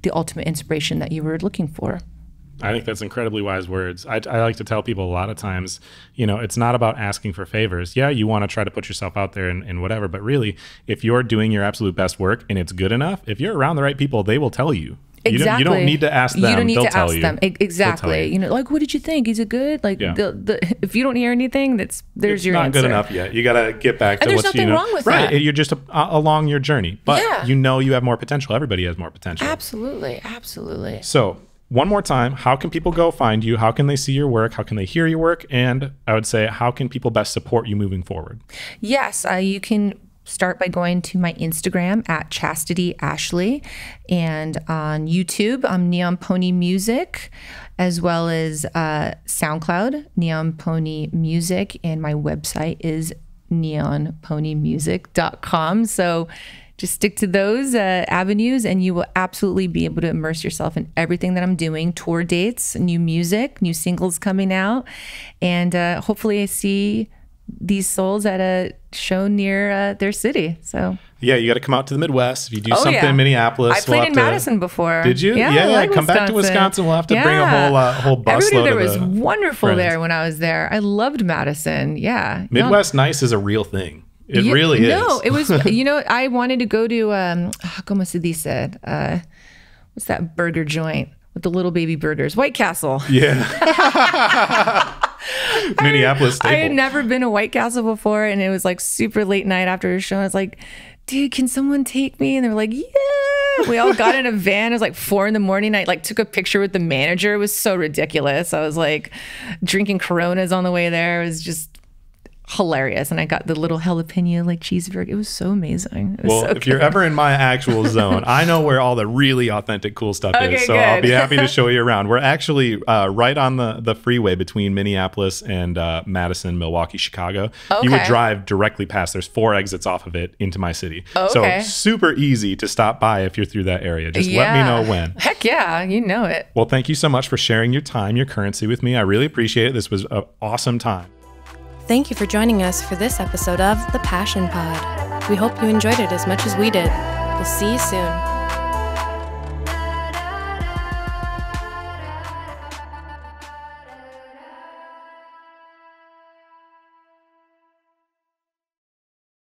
the ultimate inspiration that you were looking for. I think that's incredibly wise words. I like to tell people a lot of times, you know, it's not about asking for favors. Yeah, you want to try to put yourself out there and whatever, but really, if you're doing your absolute best work and it's good enough, if you're around the right people, they will tell you. Exactly. You don't need to ask them. You don't need They'll to tell ask you. them. Exactly. You know, like, what did you think? Is it good? Like, Yeah. If you don't hear anything, there's it's your not answer. good enough yet. You got to get back to And there's what's, nothing wrong with right. that. You're just along your journey, but Yeah. you know you have more potential. Everybody has more potential. Absolutely. Absolutely. So one more time, how can people go find you? How can they see your work? How can they hear your work? And I would say, how can people best support you moving forward? Yes, you can start by going to my Instagram at Chastity Ashley, and on YouTube, I'm Neon Pony Music, as well as SoundCloud, Neon Pony Music, and my website is neonponymusic.com. So just stick to those avenues and you will absolutely be able to immerse yourself in everything that I'm doing, tour dates, new music, new singles coming out, and hopefully I see these souls at a show near their city. So yeah, you got to come out to the Midwest. If you do something in Minneapolis, I played in Madison before. Did you? Yeah, come back to Wisconsin. We'll have to bring a whole busload. Everybody there was wonderful there when I was there. I loved Madison. Yeah, Midwest Nice is a real thing. It really is. No, it was. I wanted to go to como se dice? What's that burger joint with the little baby burgers? White Castle. Yeah. Minneapolis staple. I had never been to White Castle before, and it was like super late night after a show. I was like, dude, can someone take me? And they were like, yeah. We all got in a van. It was like 4 a.m. I like took a picture with the manager. It was so ridiculous. I was like drinking Coronas on the way there. It was just hilarious. And I got the little jalapeno like cheeseburger. It was so amazing. It was so if you're ever in my actual zone, I know where all the really authentic cool stuff is. So I'll be happy to show you around. We're actually right on the freeway between Minneapolis and Madison, Milwaukee, Chicago. You would drive directly past. There's 4 exits off of it into my city. So super easy to stop by if you're through that area. Just let me know when. Heck yeah, you know it. Well, thank you so much for sharing your time, your currency with me. I really appreciate it. This was an awesome time. Thank you for joining us for this episode of The Passion Pod. We hope you enjoyed it as much as we did. We'll see you soon.